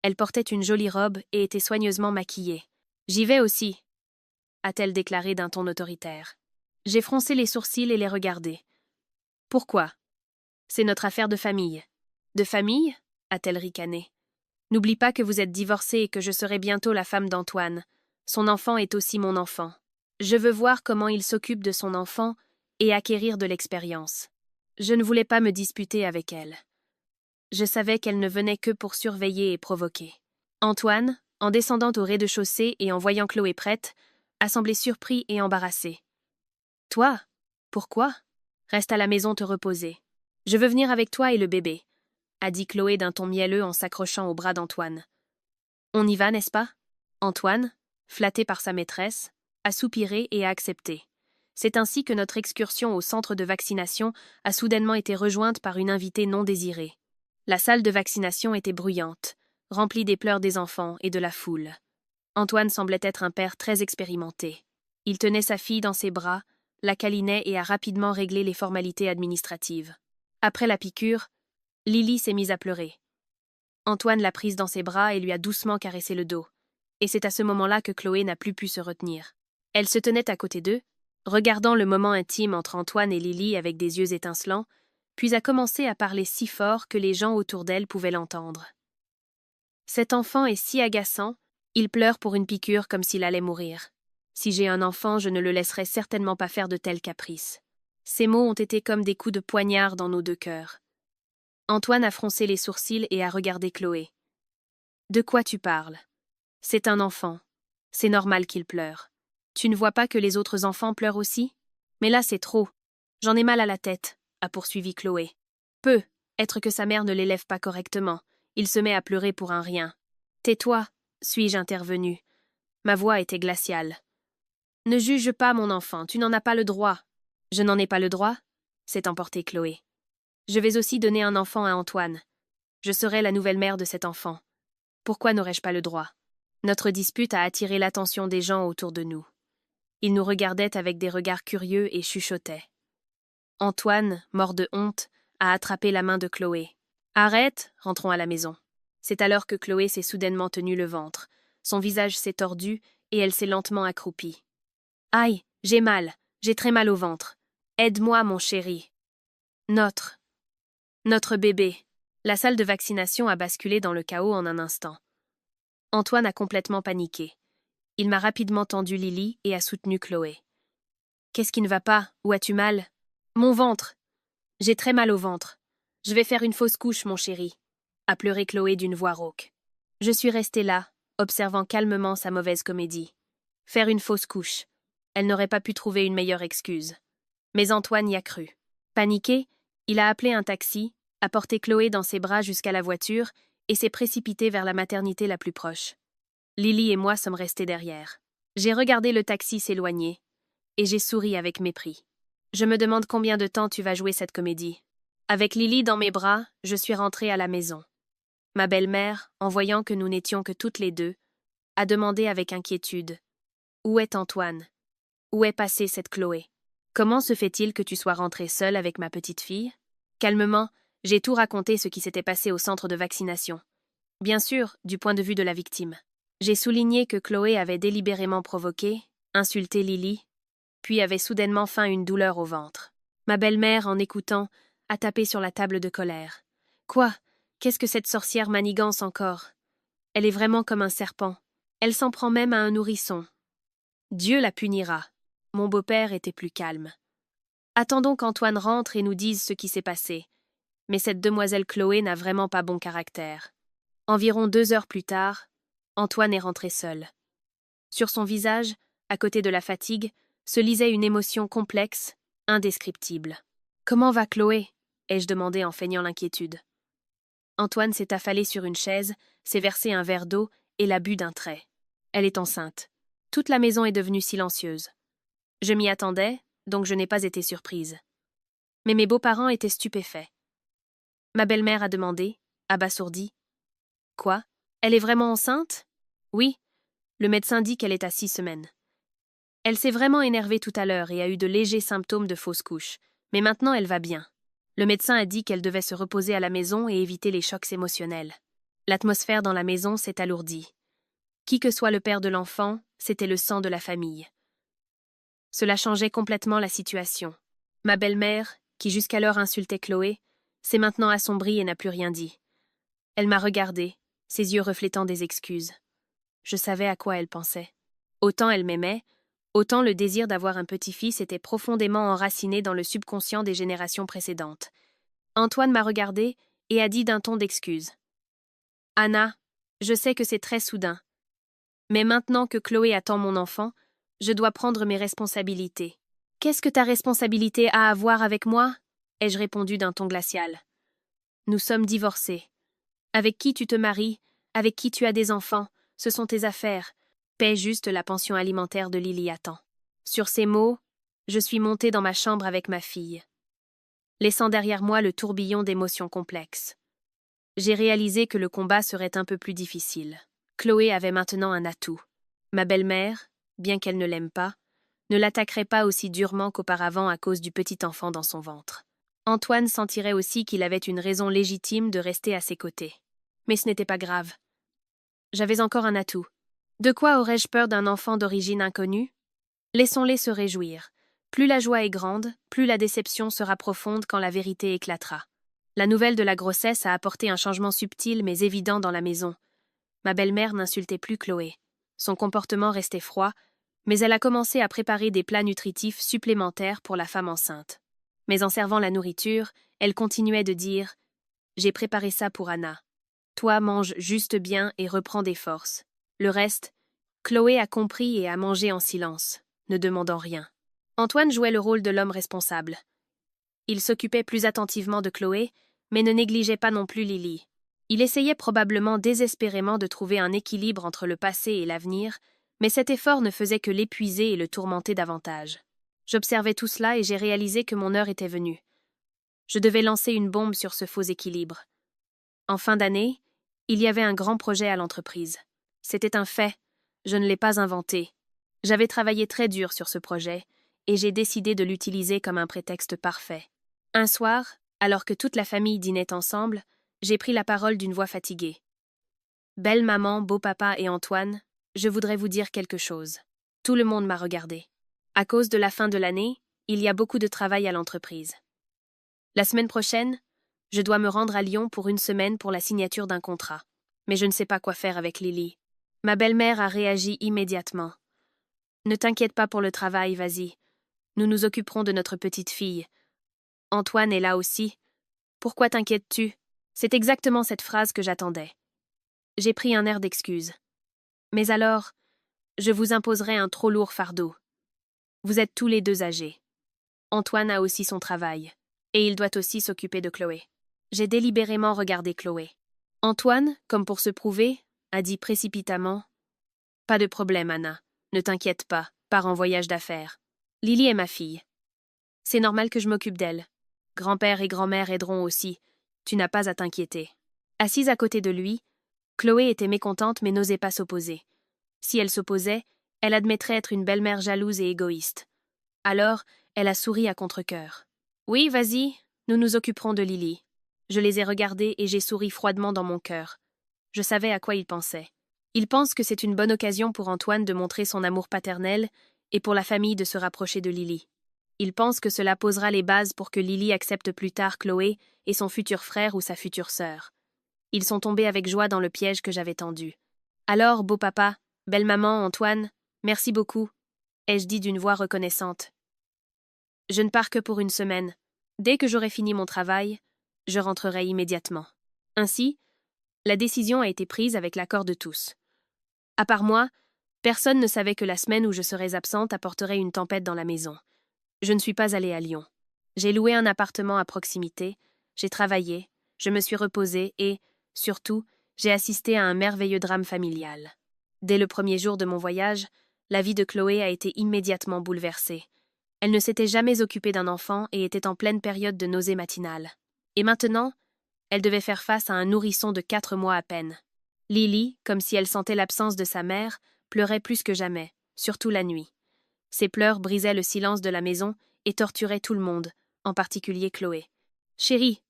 Speaker 1: Elle portait une jolie robe et était soigneusement maquillée. « J'y vais aussi », a-t-elle déclaré d'un ton autoritaire. J'ai froncé les sourcils et les regardé. « Pourquoi ? C'est notre affaire de famille. »« De famille ?» a-t-elle ricané. « N'oublie pas que vous êtes divorcés et que je serai bientôt la femme d'Antoine. Son enfant est aussi mon enfant. Je veux voir comment il s'occupe de son enfant et acquérir de l'expérience. » Je ne voulais pas me disputer avec elle. Je savais qu'elle ne venait que pour surveiller et provoquer. Antoine, en descendant au rez-de-chaussée et en voyant Chloé prête, a semblé surpris et embarrassé. « Toi ? Pourquoi ? Reste à la maison te reposer. Je veux venir avec toi et le bébé, » a dit Chloé d'un ton mielleux en s'accrochant au bras d'Antoine. « On y va, n'est-ce pas ?» Antoine, flatté par sa maîtresse, a soupiré et a accepté. C'est ainsi que notre excursion au centre de vaccination a soudainement été rejointe par une invitée non désirée. La salle de vaccination était bruyante, remplie des pleurs des enfants et de la foule. Antoine semblait être un père très expérimenté. Il tenait sa fille dans ses bras, la câlinait et a rapidement réglé les formalités administratives. Après la piqûre, Lily s'est mise à pleurer. Antoine l'a prise dans ses bras et lui a doucement caressé le dos. Et c'est à ce moment-là que Chloé n'a plus pu se retenir. Elle se tenait à côté d'eux, regardant le moment intime entre Antoine et Lily avec des yeux étincelants, puis a commencé à parler si fort que les gens autour d'elle pouvaient l'entendre. Cet enfant est si agaçant, il pleure pour une piqûre comme s'il allait mourir. Si j'ai un enfant, je ne le laisserai certainement pas faire de tels caprices. Ces mots ont été comme des coups de poignard dans nos deux cœurs. Antoine a froncé les sourcils et a regardé Chloé. « De quoi tu parles ? C'est un enfant. C'est normal qu'il pleure. Tu ne vois pas que les autres enfants pleurent aussi ? Mais là, c'est trop. J'en ai mal à la tête, a poursuivi Chloé. Peut être que sa mère ne l'élève pas correctement. Il se met à pleurer pour un rien. Tais-toi, suis-je intervenue. Ma voix était glaciale. Ne juge pas mon enfant, tu n'en as pas le droit. Je n'en ai pas le droit ? S'est emportée Chloé. Je vais aussi donner un enfant à Antoine. Je serai la nouvelle mère de cet enfant. Pourquoi n'aurais-je pas le droit ? Notre dispute a attiré l'attention des gens autour de nous. Ils nous regardaient avec des regards curieux et chuchotaient. Antoine, mort de honte, a attrapé la main de Chloé. « Arrête, rentrons à la maison. » C'est alors que Chloé s'est soudainement tenue le ventre. Son visage s'est tordu et elle s'est lentement accroupie. « Aïe, j'ai très mal au ventre. Aide-moi, mon chéri. » Notre bébé. La salle de vaccination a basculé dans le chaos en un instant. Antoine a complètement paniqué. Il m'a rapidement tendu Lily et a soutenu Chloé. « Qu'est-ce qui ne va pas ? Où as-tu mal ? » « Mon ventre. J'ai très mal au ventre. Je vais faire une fausse couche, mon chéri, » a pleuré Chloé d'une voix rauque. Je suis restée là, observant calmement sa mauvaise comédie. Faire une fausse couche. Elle n'aurait pas pu trouver une meilleure excuse. Mais Antoine y a cru. Paniqué, il a appelé un taxi, a porté Chloé dans ses bras jusqu'à la voiture et s'est précipité vers la maternité la plus proche. Lily et moi sommes restés derrière. J'ai regardé le taxi s'éloigner et j'ai souri avec mépris. Je me demande combien de temps tu vas jouer cette comédie. Avec Lily dans mes bras, je suis rentrée à la maison. Ma belle-mère, en voyant que nous n'étions que toutes les deux, a demandé avec inquiétude. « Où est Antoine ? Où est passée cette Chloé ? Comment se fait-il que tu sois rentrée seule avec ma petite fille ?» Calmement, j'ai tout raconté ce qui s'était passé au centre de vaccination. Bien sûr, du point de vue de la victime. J'ai souligné que Chloé avait délibérément provoqué, insulté Lily, puis avait soudainement faim une douleur au ventre. Ma belle-mère, en écoutant, a tapé sur la table de colère. « Quoi ? Qu'est-ce que cette sorcière manigance encore ? Elle est vraiment comme un serpent. Elle s'en prend même à un nourrisson. Dieu la punira. » Mon beau-père était plus calme. « Attendons qu'Antoine rentre et nous dise ce qui s'est passé. Mais cette demoiselle Chloé n'a vraiment pas bon caractère. » Environ 2 heures plus tard, Antoine est rentré seul. Sur son visage, à côté de la fatigue, se lisait une émotion complexe, indescriptible. « Comment va Chloé ?» ai-je demandé en feignant l'inquiétude. Antoine s'est affalé sur une chaise, s'est versé un verre d'eau et l'a bu d'un trait. Elle est enceinte. Toute la maison est devenue silencieuse. Je m'y attendais, donc je n'ai pas été surprise. Mais mes beaux-parents étaient stupéfaits. Ma belle-mère a demandé, abasourdie. « Quoi ? Elle est vraiment enceinte ? » ?»« Oui. Le médecin dit qu'elle est à 6 semaines. Elle s'est vraiment énervée tout à l'heure et a eu de légers symptômes de fausse couche, mais maintenant elle va bien. Le médecin a dit qu'elle devait se reposer à la maison et éviter les chocs émotionnels. L'atmosphère dans la maison s'est alourdie. Qui que soit le père de l'enfant, c'était le sang de la famille. Cela changeait complètement la situation. Ma belle-mère, qui jusqu'alors insultait Chloé, s'est maintenant assombrie et n'a plus rien dit. Elle m'a regardée, ses yeux reflétant des excuses. Je savais à quoi elle pensait. Autant elle m'aimait, autant le désir d'avoir un petit-fils était profondément enraciné dans le subconscient des générations précédentes. Antoine m'a regardé et a dit d'un ton d'excuse. « Anna, je sais que c'est très soudain. Mais maintenant que Chloé attend mon enfant, je dois prendre mes responsabilités. »« Qu'est-ce que ta responsabilité a à voir avec moi ?» ai-je répondu d'un ton glacial. « Nous sommes divorcés. Avec qui tu te maries, avec qui tu as des enfants, ce sont tes affaires. Paie juste la pension alimentaire de Lily à temps. » Sur ces mots, Je suis montée dans ma chambre avec ma fille, laissant derrière moi le tourbillon d'émotions complexes. J'ai réalisé que le combat serait un peu plus difficile. Chloé avait maintenant un atout. Ma belle-mère, bien qu'elle ne l'aime pas, ne l'attaquerait pas aussi durement qu'auparavant à cause du petit enfant dans son ventre. Antoine sentirait aussi qu'il avait une raison légitime de rester à ses côtés. Mais ce n'était pas grave. J'avais encore un atout. De quoi aurais-je peur d'un enfant d'origine inconnue? Laissons-les se réjouir. Plus la joie est grande, plus la déception sera profonde quand la vérité éclatera. La nouvelle de la grossesse a apporté un changement subtil mais évident dans la maison. Ma belle-mère n'insultait plus Chloé. Son comportement restait froid, mais elle a commencé à préparer des plats nutritifs supplémentaires pour la femme enceinte. Mais en servant la nourriture, elle continuait de dire « J'ai préparé ça pour Anna. Toi, mange juste bien et reprends des forces. Le reste, Chloé a compris et a mangé en silence, ne demandant rien. » Antoine jouait le rôle de l'homme responsable. Il s'occupait plus attentivement de Chloé, mais ne négligeait pas non plus Lily. Il essayait probablement désespérément de trouver un équilibre entre le passé et l'avenir, mais cet effort ne faisait que l'épuiser et le tourmenter davantage. J'observais tout cela et j'ai réalisé que mon heure était venue. Je devais lancer une bombe sur ce faux équilibre. En fin d'année, il y avait un grand projet à l'entreprise. C'était un fait, je ne l'ai pas inventé. J'avais travaillé très dur sur ce projet, et j'ai décidé de l'utiliser comme un prétexte parfait. Un soir, alors que toute la famille dînait ensemble, j'ai pris la parole d'une voix fatiguée. « Belle maman, beau papa et Antoine, je voudrais vous dire quelque chose. » Tout le monde m'a regardé. À cause de la fin de l'année, il y a beaucoup de travail à l'entreprise. La semaine prochaine, je dois me rendre à Lyon pour une semaine pour la signature d'un contrat. Mais je ne sais pas quoi faire avec Lily. Ma belle-mère a réagi immédiatement. « Ne t'inquiète pas pour le travail, vas-y. Nous nous occuperons de notre petite fille. Antoine est là aussi. Pourquoi t'inquiètes-tu? » C'est exactement cette phrase que j'attendais. J'ai pris un air d'excuse. « Mais alors, je vous imposerai un trop lourd fardeau. Vous êtes tous les deux âgés. Antoine a aussi son travail. Et il doit aussi s'occuper de Chloé. » J'ai délibérément regardé Chloé. Antoine, comme pour se prouver, a dit précipitamment « Pas de problème, Anna. Ne t'inquiète pas, pars en voyage d'affaires. Lily est ma fille. C'est normal que je m'occupe d'elle. Grand-père et grand-mère aideront aussi. Tu n'as pas à t'inquiéter. » Assise à côté de lui, Chloé était mécontente mais n'osait pas s'opposer. Si elle s'opposait, elle admettrait être une belle-mère jalouse et égoïste. Alors, elle a souri à contre-cœur. « Oui, vas-y, nous nous occuperons de Lily. » Je les ai regardés et j'ai souri froidement dans mon cœur. Je savais à quoi ils pensaient. Ils pensent que c'est une bonne occasion pour Antoine de montrer son amour paternel et pour la famille de se rapprocher de Lily. Ils pensent que cela posera les bases pour que Lily accepte plus tard Chloé et son futur frère ou sa future sœur. Ils sont tombés avec joie dans le piège que j'avais tendu. « Alors, beau papa, belle maman, Antoine, merci beaucoup, » ai-je dit d'une voix reconnaissante. « Je ne pars que pour une semaine. Dès que j'aurai fini mon travail, je rentrerai immédiatement. » Ainsi, la décision a été prise avec l'accord de tous. À part moi, personne ne savait que la semaine où je serais absente apporterait une tempête dans la maison. Je ne suis pas allée à Lyon. J'ai loué un appartement à proximité, j'ai travaillé, je me suis reposée et, surtout, j'ai assisté à un merveilleux drame familial. Dès le premier jour de mon voyage, la vie de Chloé a été immédiatement bouleversée. Elle ne s'était jamais occupée d'un enfant et était en pleine période de nausée matinale. Et maintenant, elle devait faire face à un nourrisson de 4 mois à peine. Lily, comme si elle sentait l'absence de sa mère, pleurait plus que jamais, surtout la nuit. Ses pleurs brisaient le silence de la maison et torturaient tout le monde, en particulier Chloé. « Chérie,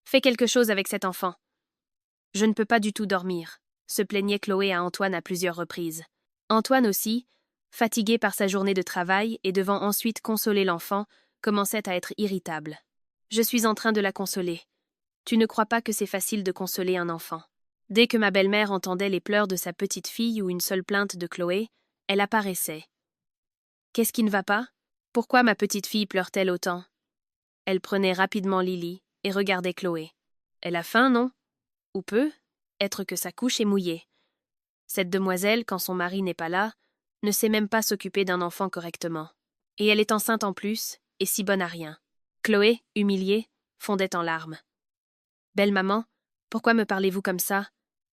Speaker 1: fais quelque chose avec cet enfant. »« Je ne peux pas du tout dormir », se plaignait Chloé à Antoine à plusieurs reprises. Antoine aussi, fatigué par sa journée de travail et devant ensuite consoler l'enfant, commençait à être irritable. « Je suis en train de la consoler. Tu ne crois pas que c'est facile de consoler un enfant. » Dès que ma belle-mère entendait les pleurs de sa petite fille ou une seule plainte de Chloé, elle apparaissait. « Qu'est-ce qui ne va pas? Pourquoi ma petite fille pleure-t-elle autant ?» Elle prenait rapidement Lily et regardait Chloé. « Elle a faim, non? Ou peut être que sa couche est mouillée. Cette demoiselle, quand son mari n'est pas là, ne sait même pas s'occuper d'un enfant correctement. Et elle est enceinte en plus, et si bonne à rien. » Chloé, humiliée, fondait en larmes. « Belle maman, pourquoi me parlez-vous comme ça?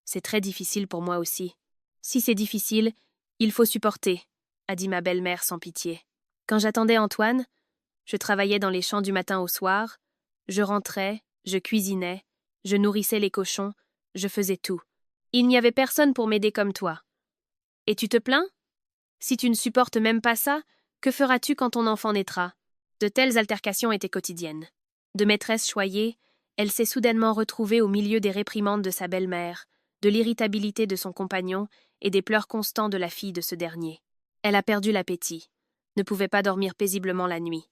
Speaker 1: C'est très difficile pour moi aussi. »« Si c'est difficile, il faut supporter, » a dit ma belle-mère sans pitié. Quand j'attendais Antoine, je travaillais dans les champs du matin au soir, je rentrais, je cuisinais, je nourrissais les cochons, je faisais tout. Il n'y avait personne pour m'aider comme toi. Et tu te plains? Si tu ne supportes même pas ça, que feras-tu quand ton enfant naîtra? De telles altercations étaient quotidiennes. De maîtresse choyée, elle s'est soudainement retrouvée au milieu des réprimandes de sa belle-mère, de l'irritabilité de son compagnon et des pleurs constants de la fille de ce dernier. Elle a perdu l'appétit, ne pouvait pas dormir paisiblement la nuit.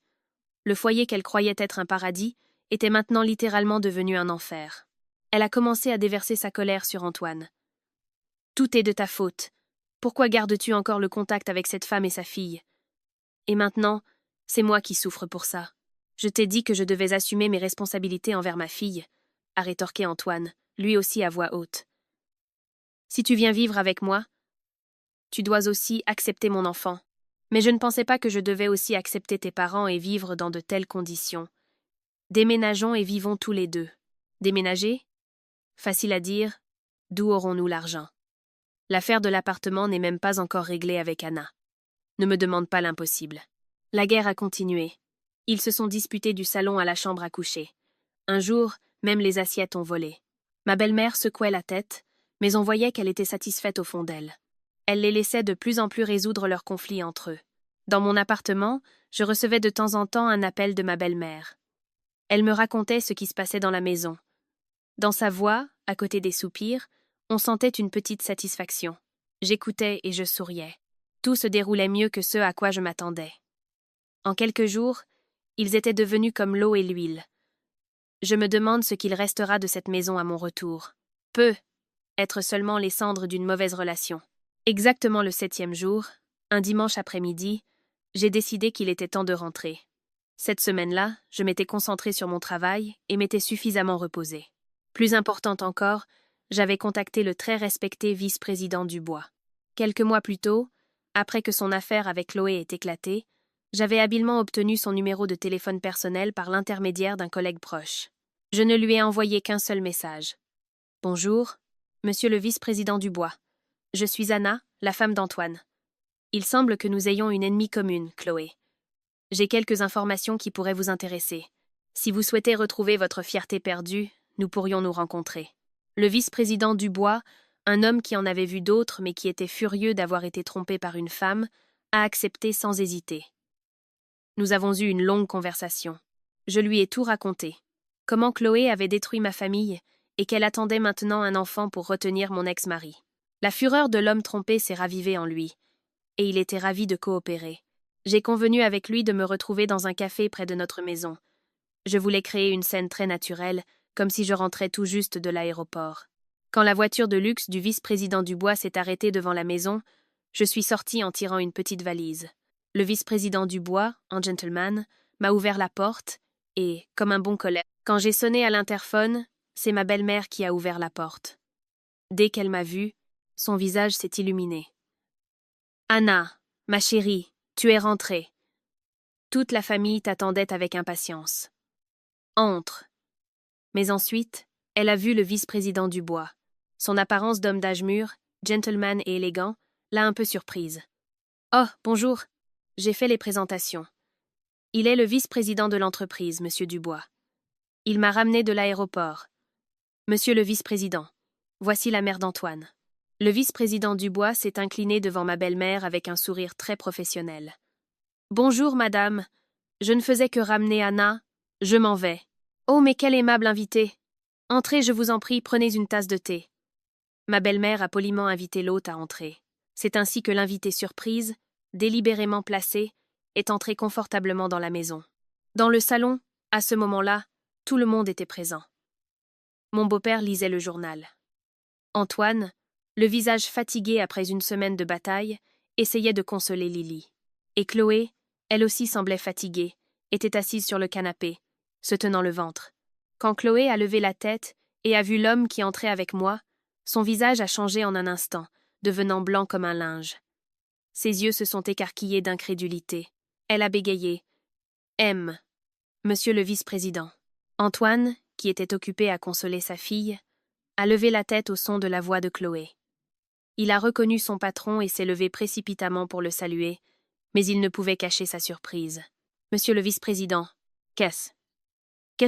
Speaker 1: Le foyer qu'elle croyait être un paradis était maintenant littéralement devenu un enfer. Elle a commencé à déverser sa colère sur Antoine. « Tout est de ta faute. Pourquoi gardes-tu encore le contact avec cette femme et sa fille? Et maintenant, c'est moi qui souffre pour ça. Je t'ai dit que je devais assumer mes responsabilités envers ma fille, » a rétorqué Antoine, lui aussi à voix haute. « Si tu viens vivre avec moi, tu dois aussi accepter mon enfant. Mais je ne pensais pas que je devais aussi accepter tes parents et vivre dans de telles conditions. Déménageons et vivons tous les deux. Déménager? Facile à dire. D'où aurons-nous l'argent? L'affaire de l'appartement n'est même pas encore réglée avec Anna. Ne me demande pas l'impossible. » La guerre a continué. Ils se sont disputés du salon à la chambre à coucher. Un jour, même les assiettes ont volé. Ma belle-mère secouait la tête, mais on voyait qu'elle était satisfaite au fond d'elle. Elle les laissait de plus en plus résoudre leurs conflits entre eux. Dans mon appartement, je recevais de temps en temps un appel de ma belle-mère. Elle me racontait ce qui se passait dans la maison. Dans sa voix, à côté des soupirs, on sentait une petite satisfaction. J'écoutais et je souriais. Tout se déroulait mieux que ce à quoi je m'attendais. En quelques jours, ils étaient devenus comme l'eau et l'huile. Je me demande ce qu'il restera de cette maison à mon retour. Peu, être seulement les cendres d'une mauvaise relation. Exactement le 7e jour, un dimanche après-midi, j'ai décidé qu'il était temps de rentrer. Cette semaine-là, je m'étais concentrée sur mon travail et m'étais suffisamment reposée. Plus importante encore, j'avais contacté le très respecté vice-président Dubois. Quelques mois plus tôt, après que son affaire avec Chloé ait éclaté, j'avais habilement obtenu son numéro de téléphone personnel par l'intermédiaire d'un collègue proche. Je ne lui ai envoyé qu'un seul message. « Bonjour, monsieur le vice-président Dubois. Je suis Anna, la femme d'Antoine. Il semble que nous ayons une ennemie commune, Chloé. J'ai quelques informations qui pourraient vous intéresser. Si vous souhaitez retrouver votre fierté perdue, nous pourrions nous rencontrer. » Le vice-président Dubois, un homme qui en avait vu d'autres mais qui était furieux d'avoir été trompé par une femme, a accepté sans hésiter. Nous avons eu une longue conversation. Je lui ai tout raconté. Comment Chloé avait détruit ma famille et qu'elle attendait maintenant un enfant pour retenir mon ex-mari. La fureur de l'homme trompé s'est ravivée en lui, et il était ravi de coopérer. J'ai convenu avec lui de me retrouver dans un café près de notre maison. Je voulais créer une scène très naturelle, comme si je rentrais tout juste de l'aéroport. Quand la voiture de luxe du vice-président Dubois s'est arrêtée devant la maison, je suis sortie en tirant une petite valise. Le vice-président Dubois, en gentleman, m'a ouvert la porte et, comme un bon collègue, quand j'ai sonné à l'interphone, c'est ma belle-mère qui a ouvert la porte. Dès qu'elle m'a vue, son visage s'est illuminé. « Anna, ma chérie, tu es rentrée. Toute la famille t'attendait avec impatience. Entre. » Mais ensuite, elle a vu le vice-président Dubois. Son apparence d'homme d'âge mûr, gentleman et élégant, l'a un peu surprise. « Oh, bonjour. J'ai fait les présentations. Il est le vice-président de l'entreprise, monsieur Dubois. Il m'a ramené de l'aéroport. Monsieur le vice-président, voici la mère d'Antoine. » Le vice-président Dubois s'est incliné devant ma belle-mère avec un sourire très professionnel. « Bonjour, madame. Je ne faisais que ramener Anna. Je m'en vais. Oh, mais quel aimable invité. Entrez, je vous en prie, prenez une tasse de thé. » Ma belle-mère a poliment invité l'hôte à entrer. C'est ainsi que l'invité surprise, délibérément placée, est entrée confortablement dans la maison. Dans le salon, à ce moment-là, tout le monde était présent. Mon beau-père lisait le journal. Antoine, le visage fatigué après une semaine de bataille, essayait de consoler Lily. Et Chloé, elle aussi semblait fatiguée, était assise sur le canapé, se tenant le ventre. Quand Chloé a levé la tête et a vu l'homme qui entrait avec moi, son visage a changé en un instant, devenant blanc comme un linge. Ses yeux se sont écarquillés d'incrédulité. Elle a bégayé. « M. Monsieur le vice-président. » Antoine, qui était occupé à consoler sa fille, a levé la tête au son de la voix de Chloé. Il a reconnu son patron et s'est levé précipitamment pour le saluer, Mais il ne pouvait cacher sa surprise. Monsieur le vice-président, qu'est-ce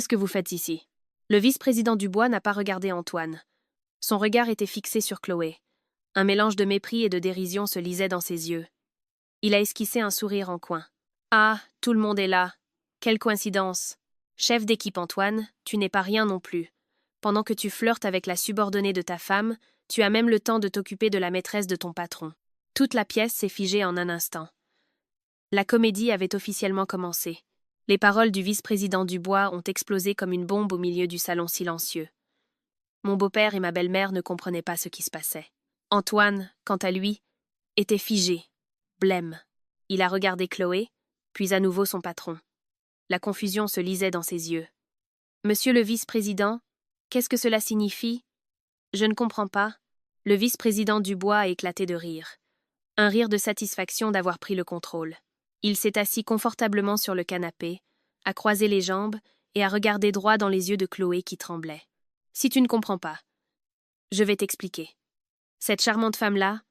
Speaker 1: que vous faites ici? Le vice-président Dubois n'a pas regardé Antoine. Son regard était fixé sur Chloé. Un mélange de mépris et de dérision se lisait dans ses yeux. Il a esquissé un sourire en coin. Ah, tout le monde est là. Quelle coïncidence. Chef d'équipe Antoine, tu n'es pas rien non plus. Pendant que tu flirtes avec la subordonnée de ta femme, tu as même le temps de t'occuper de la maîtresse de ton patron. Toute la pièce s'est figée en un instant. La comédie avait officiellement commencé. Les paroles du vice-président Dubois ont explosé comme une bombe au milieu du salon silencieux. Mon beau-père et ma belle-mère ne comprenaient pas ce qui se passait. Antoine, quant à lui, était figé, blême. Il a regardé Chloé, puis à nouveau son patron. La confusion se lisait dans ses yeux. Monsieur le vice-président, qu'est-ce que cela signifie? Je ne comprends pas. Le vice-président Dubois a éclaté de rire. Un rire de satisfaction d'avoir pris le contrôle. Il s'est assis confortablement sur le canapé, a croisé les jambes et a regardé droit dans les yeux de Chloé qui tremblait. Si tu ne comprends pas, je vais t'expliquer. Cette charmante femme-là,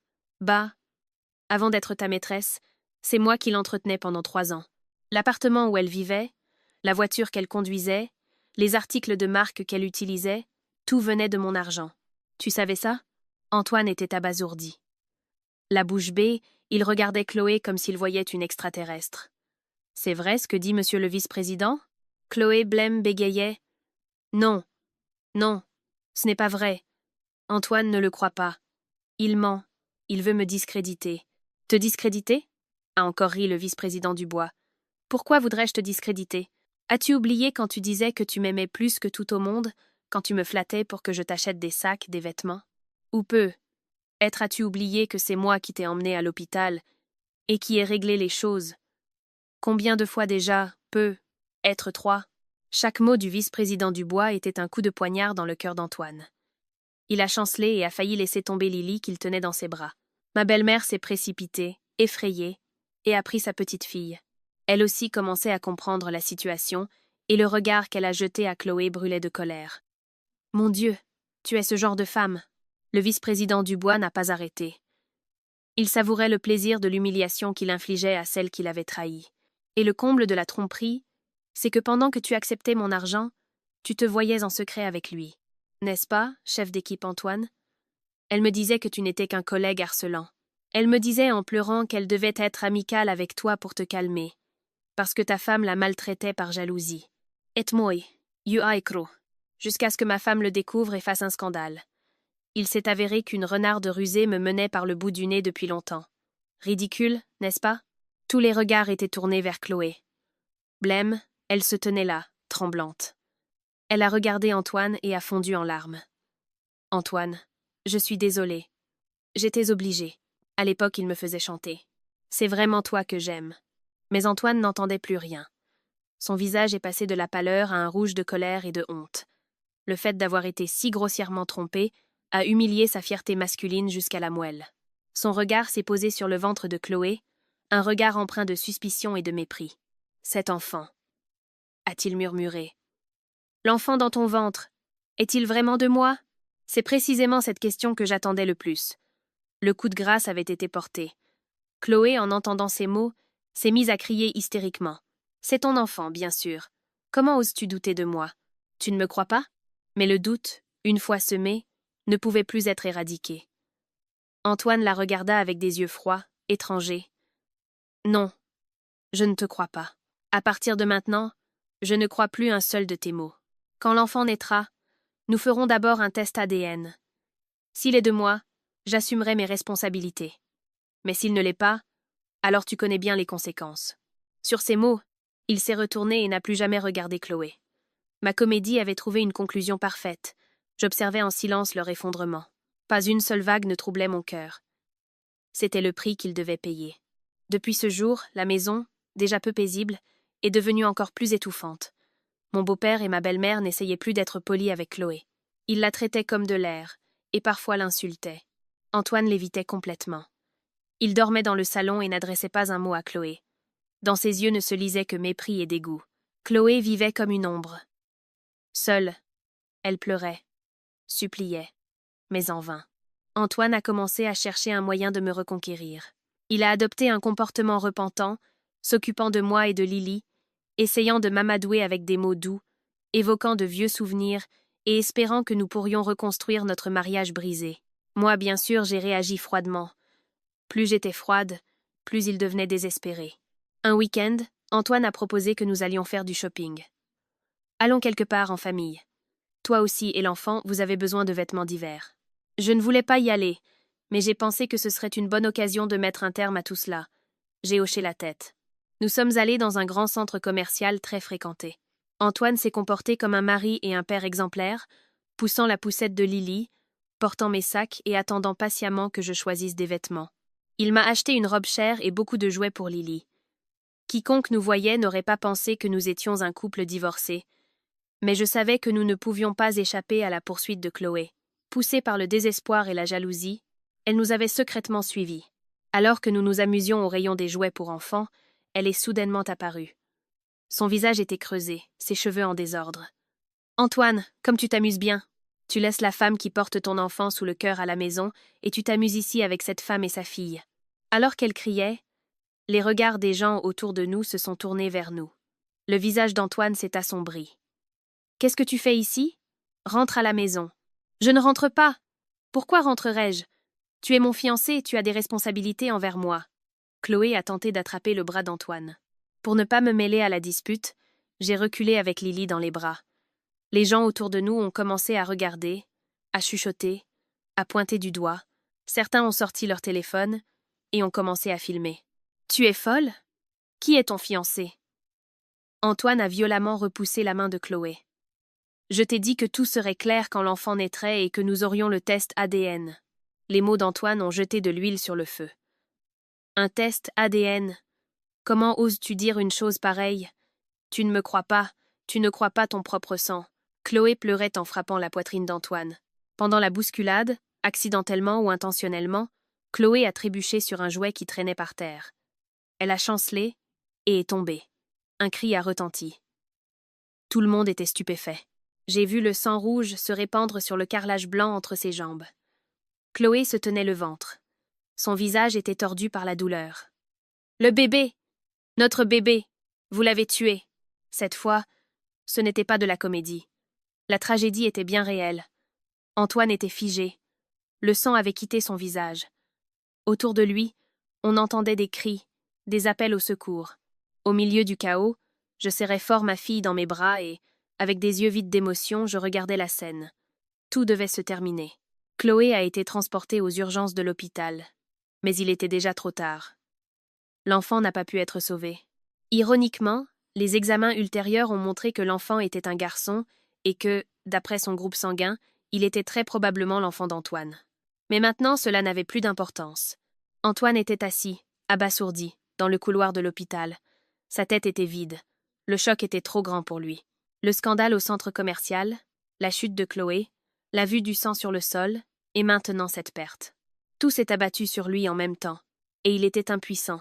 Speaker 1: avant d'être ta maîtresse, c'est moi qui l'entretenais pendant 3 ans. L'appartement où elle vivait, la voiture qu'elle conduisait, les articles de marque qu'elle utilisait, tout venait de mon argent. Tu savais ça? Antoine était abasourdi. La bouche bée, il regardait Chloé comme s'il voyait une extraterrestre. C'est vrai ce que dit monsieur le vice-président? Chloé blême bégayait. Non, ce n'est pas vrai. Antoine ne le croit pas. Il ment. Il veut me discréditer. Te discréditer? A encore ri le vice-président Dubois. Pourquoi voudrais-je te discréditer? As-tu oublié quand tu disais que tu m'aimais plus que tout au monde, quand tu me flattais pour que je t'achète des sacs, des vêtements? Ou as-tu oublié que c'est moi qui t'ai emmené à l'hôpital et qui ai réglé les choses? Combien de fois déjà, être 3? Chaque mot du vice-président Dubois était un coup de poignard dans le cœur d'Antoine. Il a chancelé et a failli laisser tomber Lily qu'il tenait dans ses bras. Ma belle-mère s'est précipitée, effrayée, et a pris sa petite fille. Elle aussi commençait à comprendre la situation, et le regard qu'elle a jeté à Chloé brûlait de colère. Mon Dieu, tu es ce genre de femme. Le vice-président Dubois n'a pas arrêté. Il savourait le plaisir de l'humiliation qu'il infligeait à celle qu'il avait trahie. Et le comble de la tromperie, c'est que pendant que tu acceptais mon argent, tu te voyais en secret avec lui. N'est-ce pas, chef d'équipe Antoine? Elle me disait que tu n'étais qu'un collègue harcelant. Elle me disait en pleurant qu'elle devait être amicale avec toi pour te calmer, parce que ta femme la maltraitait par jalousie. Et moi, jusqu'à ce que ma femme le découvre et fasse un scandale. Il s'est avéré qu'une renarde rusée me menait par le bout du nez depuis longtemps. Ridicule, n'est-ce pas? Tous les regards étaient tournés vers Chloé. Blême, elle se tenait là, tremblante. Elle a regardé Antoine et a fondu en larmes. Antoine, je suis désolée. J'étais obligée. À l'époque, il me faisait chanter. C'est vraiment toi que j'aime. Mais Antoine n'entendait plus rien. Son visage est passé de la pâleur à un rouge de colère et de honte. Le fait d'avoir été si grossièrement trompé a humilié sa fierté masculine jusqu'à la moelle. Son regard s'est posé sur le ventre de Chloé, un regard empreint de suspicion et de mépris. Cet enfant, a-t-il murmuré. L'enfant dans ton ventre, est-il vraiment de moi? C'est précisément cette question que j'attendais le plus. Le coup de grâce avait été porté. Chloé, en entendant ces mots, s'est mise à crier hystériquement. C'est ton enfant, bien sûr. Comment oses-tu douter de moi? Tu ne me crois pas? Mais le doute, une fois semé, ne pouvait plus être éradiqué. Antoine la regarda avec des yeux froids, étrangers. Non, je ne te crois pas. À partir de maintenant, je ne crois plus un seul de tes mots. Quand l'enfant naîtra, nous ferons d'abord un test ADN. S'il est de moi, j'assumerai mes responsabilités. Mais s'il ne l'est pas, alors tu connais bien les conséquences. Sur ces mots, il s'est retourné et n'a plus jamais regardé Chloé. Ma comédie avait trouvé une conclusion parfaite. J'observais en silence leur effondrement. Pas une seule vague ne troublait mon cœur. C'était le prix qu'ils devaient payer. Depuis ce jour, la maison, déjà peu paisible, est devenue encore plus étouffante. Mon beau-père et ma belle-mère n'essayaient plus d'être polis avec Chloé. Ils la traitaient comme de l'air, et parfois l'insultaient. Antoine l'évitait complètement. Il dormait dans le salon et n'adressait pas un mot à Chloé. Dans ses yeux ne se lisait que mépris et dégoût. Chloé vivait comme une ombre. Seule, elle pleurait, suppliait, mais en vain. Antoine a commencé à chercher un moyen de me reconquérir. Il a adopté un comportement repentant, s'occupant de moi et de Lily, essayant de m'amadouer avec des mots doux, évoquant de vieux souvenirs et espérant que nous pourrions reconstruire notre mariage brisé. Moi, bien sûr, j'ai réagi froidement. Plus j'étais froide, plus il devenait désespéré. Un week-end, Antoine a proposé que nous allions faire du shopping. Allons quelque part en famille. Toi aussi et l'enfant, vous avez besoin de vêtements d'hiver. Je ne voulais pas y aller, mais j'ai pensé que ce serait une bonne occasion de mettre un terme à tout cela. J'ai hoché la tête. Nous sommes allés dans un grand centre commercial très fréquenté. Antoine s'est comporté comme un mari et un père exemplaires, poussant la poussette de Lily, portant mes sacs et attendant patiemment que je choisisse des vêtements. Il m'a acheté une robe chère et beaucoup de jouets pour Lily. Quiconque nous voyait n'aurait pas pensé que nous étions un couple divorcé, mais je savais que nous ne pouvions pas échapper à la poursuite de Chloé. Poussée par le désespoir et la jalousie, elle nous avait secrètement suivis. Alors que nous nous amusions au rayon des jouets pour enfants, elle est soudainement apparue. Son visage était creusé, ses cheveux en désordre. « Antoine, comme tu t'amuses bien. Tu laisses la femme qui porte ton enfant sous le cœur à la maison et tu t'amuses ici avec cette femme et sa fille. » Alors qu'elle criait, les regards des gens autour de nous se sont tournés vers nous. Le visage d'Antoine s'est assombri. « Qu'est-ce que tu fais ici ? Rentre à la maison. »« Je ne rentre pas. Pourquoi rentrerais-je ? Tu es mon fiancé et tu as des responsabilités envers moi. » Chloé a tenté d'attraper le bras d'Antoine. Pour ne pas me mêler à la dispute, j'ai reculé avec Lily dans les bras. Les gens autour de nous ont commencé à regarder, à chuchoter, à pointer du doigt. Certains ont sorti leur téléphone et ont commencé à filmer. « Tu es folle ? Qui est ton fiancé ?» Antoine a violemment repoussé la main de Chloé. « Je t'ai dit que tout serait clair quand l'enfant naîtrait et que nous aurions le test ADN. » Les mots d'Antoine ont jeté de l'huile sur le feu. « Un test ADN ? Comment oses-tu dire une chose pareille ? Tu ne me crois pas, tu ne crois pas ton propre sang. » Chloé pleurait en frappant la poitrine d'Antoine. Pendant la bousculade, accidentellement ou intentionnellement, Chloé a trébuché sur un jouet qui traînait par terre. Elle a chancelé et est tombée. Un cri a retenti. Tout le monde était stupéfait. J'ai vu le sang rouge se répandre sur le carrelage blanc entre ses jambes. Chloé se tenait le ventre. Son visage était tordu par la douleur. « Le bébé ! Notre bébé ! Vous l'avez tué !» Cette fois, ce n'était pas de la comédie. La tragédie était bien réelle. Antoine était figé. Le sang avait quitté son visage. Autour de lui, on entendait des cris, des appels au secours. Au milieu du chaos, je serrais fort ma fille dans mes bras et, avec des yeux vides d'émotion, je regardais la scène. Tout devait se terminer. Chloé a été transportée aux urgences de l'hôpital. Mais il était déjà trop tard. L'enfant n'a pas pu être sauvé. Ironiquement, les examens ultérieurs ont montré que l'enfant était un garçon et que, d'après son groupe sanguin, il était très probablement l'enfant d'Antoine. Mais maintenant, cela n'avait plus d'importance. Antoine était assis, abasourdi, dans le couloir de l'hôpital. Sa tête était vide. Le choc était trop grand pour lui. Le scandale au centre commercial, la chute de Chloé, la vue du sang sur le sol, et maintenant cette perte. Tout s'est abattu sur lui en même temps, et il était impuissant.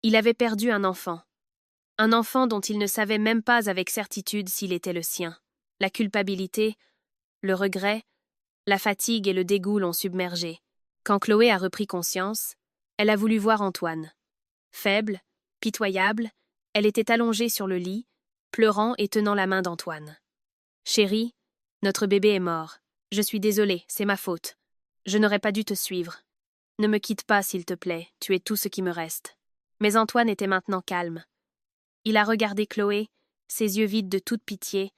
Speaker 1: Il avait perdu un enfant dont il ne savait même pas avec certitude s'il était le sien. La culpabilité, le regret, la fatigue et le dégoût l'ont submergé. Quand Chloé a repris conscience, elle a voulu voir Antoine. Faible, pitoyable, elle était allongée sur le lit, pleurant et tenant la main d'Antoine. « Chérie, notre bébé est mort. Je suis désolée, c'est ma faute. Je n'aurais pas dû te suivre. Ne me quitte pas, s'il te plaît, tu es tout ce qui me reste. » Mais Antoine était maintenant calme. Il a regardé Chloé, ses yeux vides de toute pitié,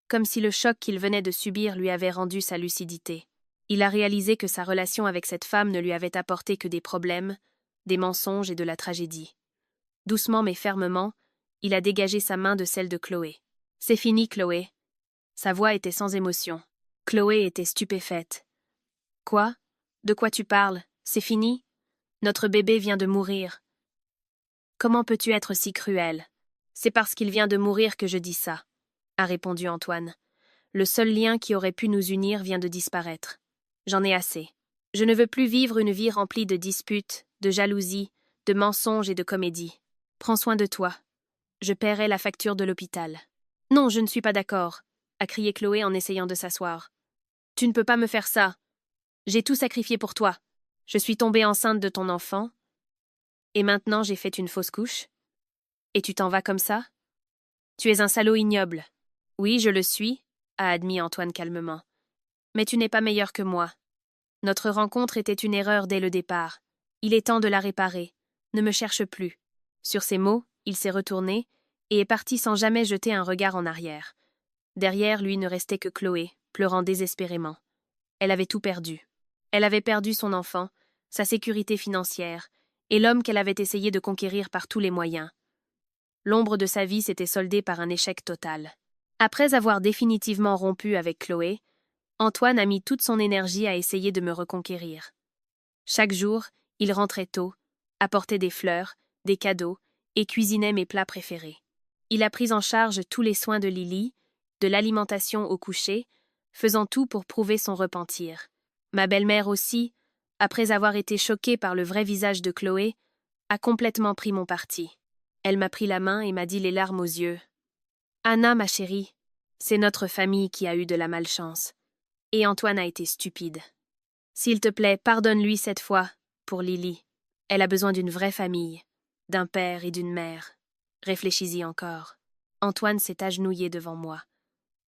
Speaker 1: comme si le choc qu'il venait de subir lui avait rendu sa lucidité. Il a réalisé que sa relation avec cette femme ne lui avait apporté que des problèmes, des mensonges et de la tragédie. Doucement mais fermement, il a dégagé sa main de celle de Chloé. « C'est fini, Chloé. » Sa voix était sans émotion. Chloé était stupéfaite. « Quoi ? De quoi tu parles ? C'est fini ? Notre bébé vient de mourir. » « Comment peux-tu être si cruel ? C'est parce qu'il vient de mourir que je dis ça, » a répondu Antoine. « Le seul lien qui aurait pu nous unir vient de disparaître. J'en ai assez. Je ne veux plus vivre une vie remplie de disputes, de jalousie, de mensonges et de comédie. Prends soin de toi. Je paierai la facture de l'hôpital. »« Non, je ne suis pas d'accord, » a crié Chloé en essayant de s'asseoir. « Tu ne peux pas me faire ça. J'ai tout sacrifié pour toi. Je suis tombée enceinte de ton enfant. Et maintenant j'ai fait une fausse couche? Et tu t'en vas comme ça? Tu es un salaud ignoble. Oui, je le suis, a admis Antoine calmement. Mais tu n'es pas meilleur que moi. Notre rencontre était une erreur dès le départ. Il est temps de la réparer. Ne me cherche plus. Sur ces mots, il s'est retourné et est parti sans jamais jeter un regard en arrière. Derrière lui ne restait que Chloé, pleurant désespérément. Elle avait tout perdu. Elle avait perdu son enfant, sa sécurité financière, et l'homme qu'elle avait essayé de conquérir par tous les moyens. L'ombre de sa vie s'était soldée par un échec total. Après avoir définitivement rompu avec Chloé, Antoine a mis toute son énergie à essayer de me reconquérir. Chaque jour, il rentrait tôt, apportait des fleurs, des cadeaux, et cuisinait mes plats préférés. Il a pris en charge tous les soins de Lily, de l'alimentation au coucher, faisant tout pour prouver son repentir. Ma belle-mère aussi, après avoir été choquée par le vrai visage de Chloé, a complètement pris mon parti. Elle m'a pris la main et m'a dit les larmes aux yeux. « Anna, ma chérie, c'est notre famille qui a eu de la malchance. Et Antoine a été stupide. S'il te plaît, pardonne-lui cette fois, pour Lily. Elle a besoin d'une vraie famille, d'un père et d'une mère. Réfléchis-y encore. » Antoine s'est agenouillé devant moi.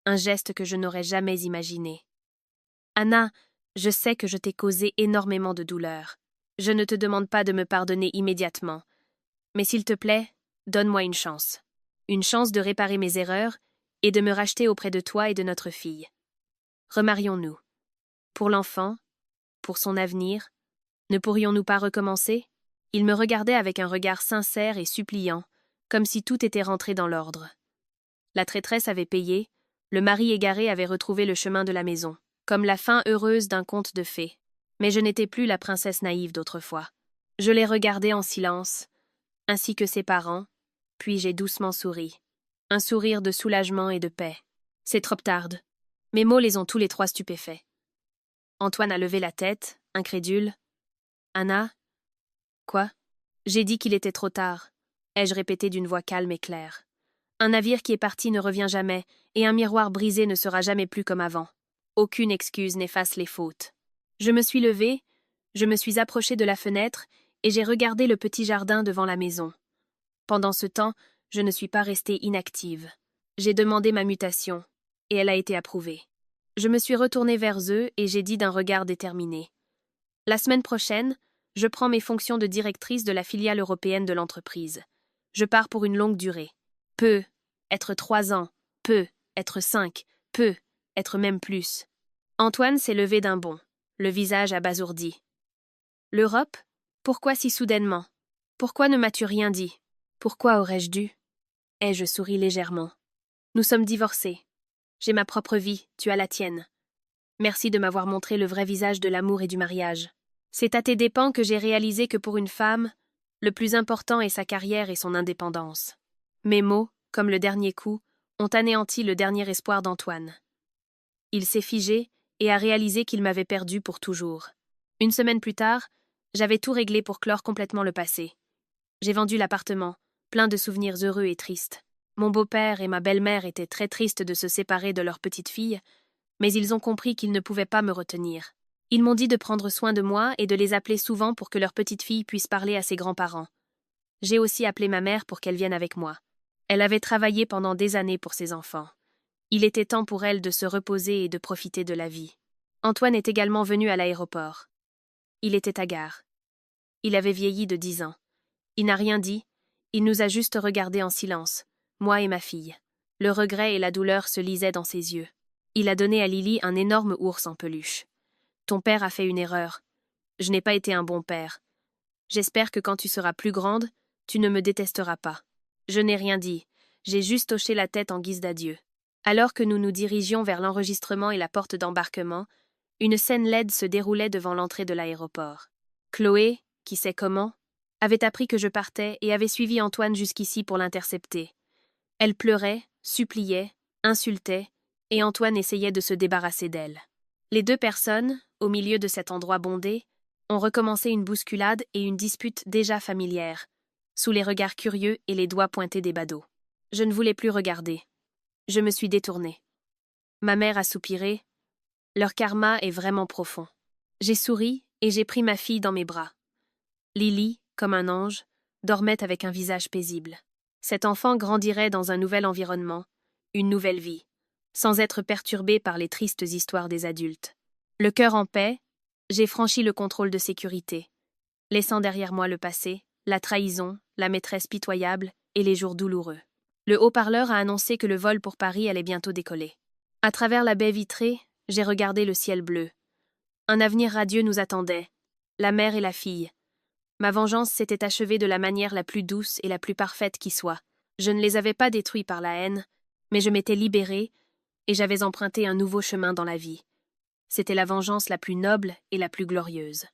Speaker 1: Un geste que je n'aurais jamais imaginé. « Anna, je sais que je t'ai causé énormément de douleur. Je ne te demande pas de me pardonner immédiatement. Mais s'il te plaît, donne-moi une chance. Une chance de réparer mes erreurs et de me racheter auprès de toi et de notre fille. Remarions-nous. Pour l'enfant, pour son avenir, ne pourrions-nous pas recommencer? » Il me regardait avec un regard sincère et suppliant, comme si tout était rentré dans l'ordre. La traîtresse avait payé, le mari égaré avait retrouvé le chemin de la maison, comme la fin heureuse d'un conte de fées. Mais je n'étais plus la princesse naïve d'autrefois. Je les regardais en silence, ainsi que ses parents, puis j'ai doucement souri. Un sourire de soulagement et de paix. C'est trop tard. Mes mots les ont tous les trois stupéfaits. Antoine a levé la tête, incrédule. « Anna ? » « Quoi ? » J'ai dit qu'il était trop tard, ai-je répété d'une voix calme et claire. Un navire qui est parti ne revient jamais, et un miroir brisé ne sera jamais plus comme avant. Aucune excuse n'efface les fautes. Je me suis levée, je me suis approchée de la fenêtre, et j'ai regardé le petit jardin devant la maison. Pendant ce temps, je ne suis pas restée inactive. J'ai demandé ma mutation, et elle a été approuvée. Je me suis retournée vers eux et j'ai dit d'un regard déterminé. « La semaine prochaine, je prends mes fonctions de directrice de la filiale européenne de l'entreprise. Je pars pour une longue durée. Peut être 3 ans, peut être 5, peut être même plus. » Antoine s'est levé d'un bond, le visage abasourdi. « L'Europe ? Pourquoi si soudainement ? Pourquoi ne m'as-tu rien dit ? Pourquoi aurais-je dû ? » Ai-je souri légèrement. « Nous sommes divorcés. J'ai ma propre vie, tu as la tienne. Merci de m'avoir montré le vrai visage de l'amour et du mariage. C'est à tes dépens que j'ai réalisé que pour une femme, le plus important est sa carrière et son indépendance. » Mes mots, comme le dernier coup, ont anéanti le dernier espoir d'Antoine. Il s'est figé et a réalisé qu'il m'avait perdu pour toujours. Une semaine plus tard, j'avais tout réglé pour clore complètement le passé. J'ai vendu l'appartement, plein de souvenirs heureux et tristes. Mon beau-père et ma belle-mère étaient très tristes de se séparer de leur petite fille, mais ils ont compris qu'ils ne pouvaient pas me retenir. Ils m'ont dit de prendre soin de moi et de les appeler souvent pour que leur petite fille puisse parler à ses grands-parents. J'ai aussi appelé ma mère pour qu'elle vienne avec moi. Elle avait travaillé pendant des années pour ses enfants. Il était temps pour elle de se reposer et de profiter de la vie. Antoine est également venu à l'aéroport. Il était hagard. Il avait vieilli de 10 ans. Il n'a rien dit, il nous a juste regardés en silence, moi et ma fille. Le regret et la douleur se lisaient dans ses yeux. Il a donné à Lily un énorme ours en peluche. « Ton père a fait une erreur. Je n'ai pas été un bon père. J'espère que quand tu seras plus grande, tu ne me détesteras pas. » Je n'ai rien dit, j'ai juste hoché la tête en guise d'adieu. Alors que nous nous dirigions vers l'enregistrement et la porte d'embarquement, une scène laide se déroulait devant l'entrée de l'aéroport. Chloé, qui sait comment, avait appris que je partais et avait suivi Antoine jusqu'ici pour l'intercepter. Elle pleurait, suppliait, insultait, et Antoine essayait de se débarrasser d'elle. Les 2 personnes, au milieu de cet endroit bondé, ont recommencé une bousculade et une dispute déjà familière, sous les regards curieux et les doigts pointés des badauds. Je ne voulais plus regarder. Je me suis détournée. Ma mère a soupiré. Leur karma est vraiment profond. J'ai souri et j'ai pris ma fille dans mes bras. Lily, comme un ange, dormait avec un visage paisible. Cet enfant grandirait dans un nouvel environnement, une nouvelle vie, sans être perturbé par les tristes histoires des adultes. Le cœur en paix, j'ai franchi le contrôle de sécurité, laissant derrière moi le passé, la trahison, la maîtresse pitoyable et les jours douloureux. Le haut-parleur a annoncé que le vol pour Paris allait bientôt décoller. À travers la baie vitrée, j'ai regardé le ciel bleu. Un avenir radieux nous attendait, la mère et la fille. Ma vengeance s'était achevée de la manière la plus douce et la plus parfaite qui soit. Je ne les avais pas détruits par la haine, mais je m'étais libérée et j'avais emprunté un nouveau chemin dans la vie. C'était la vengeance la plus noble et la plus glorieuse.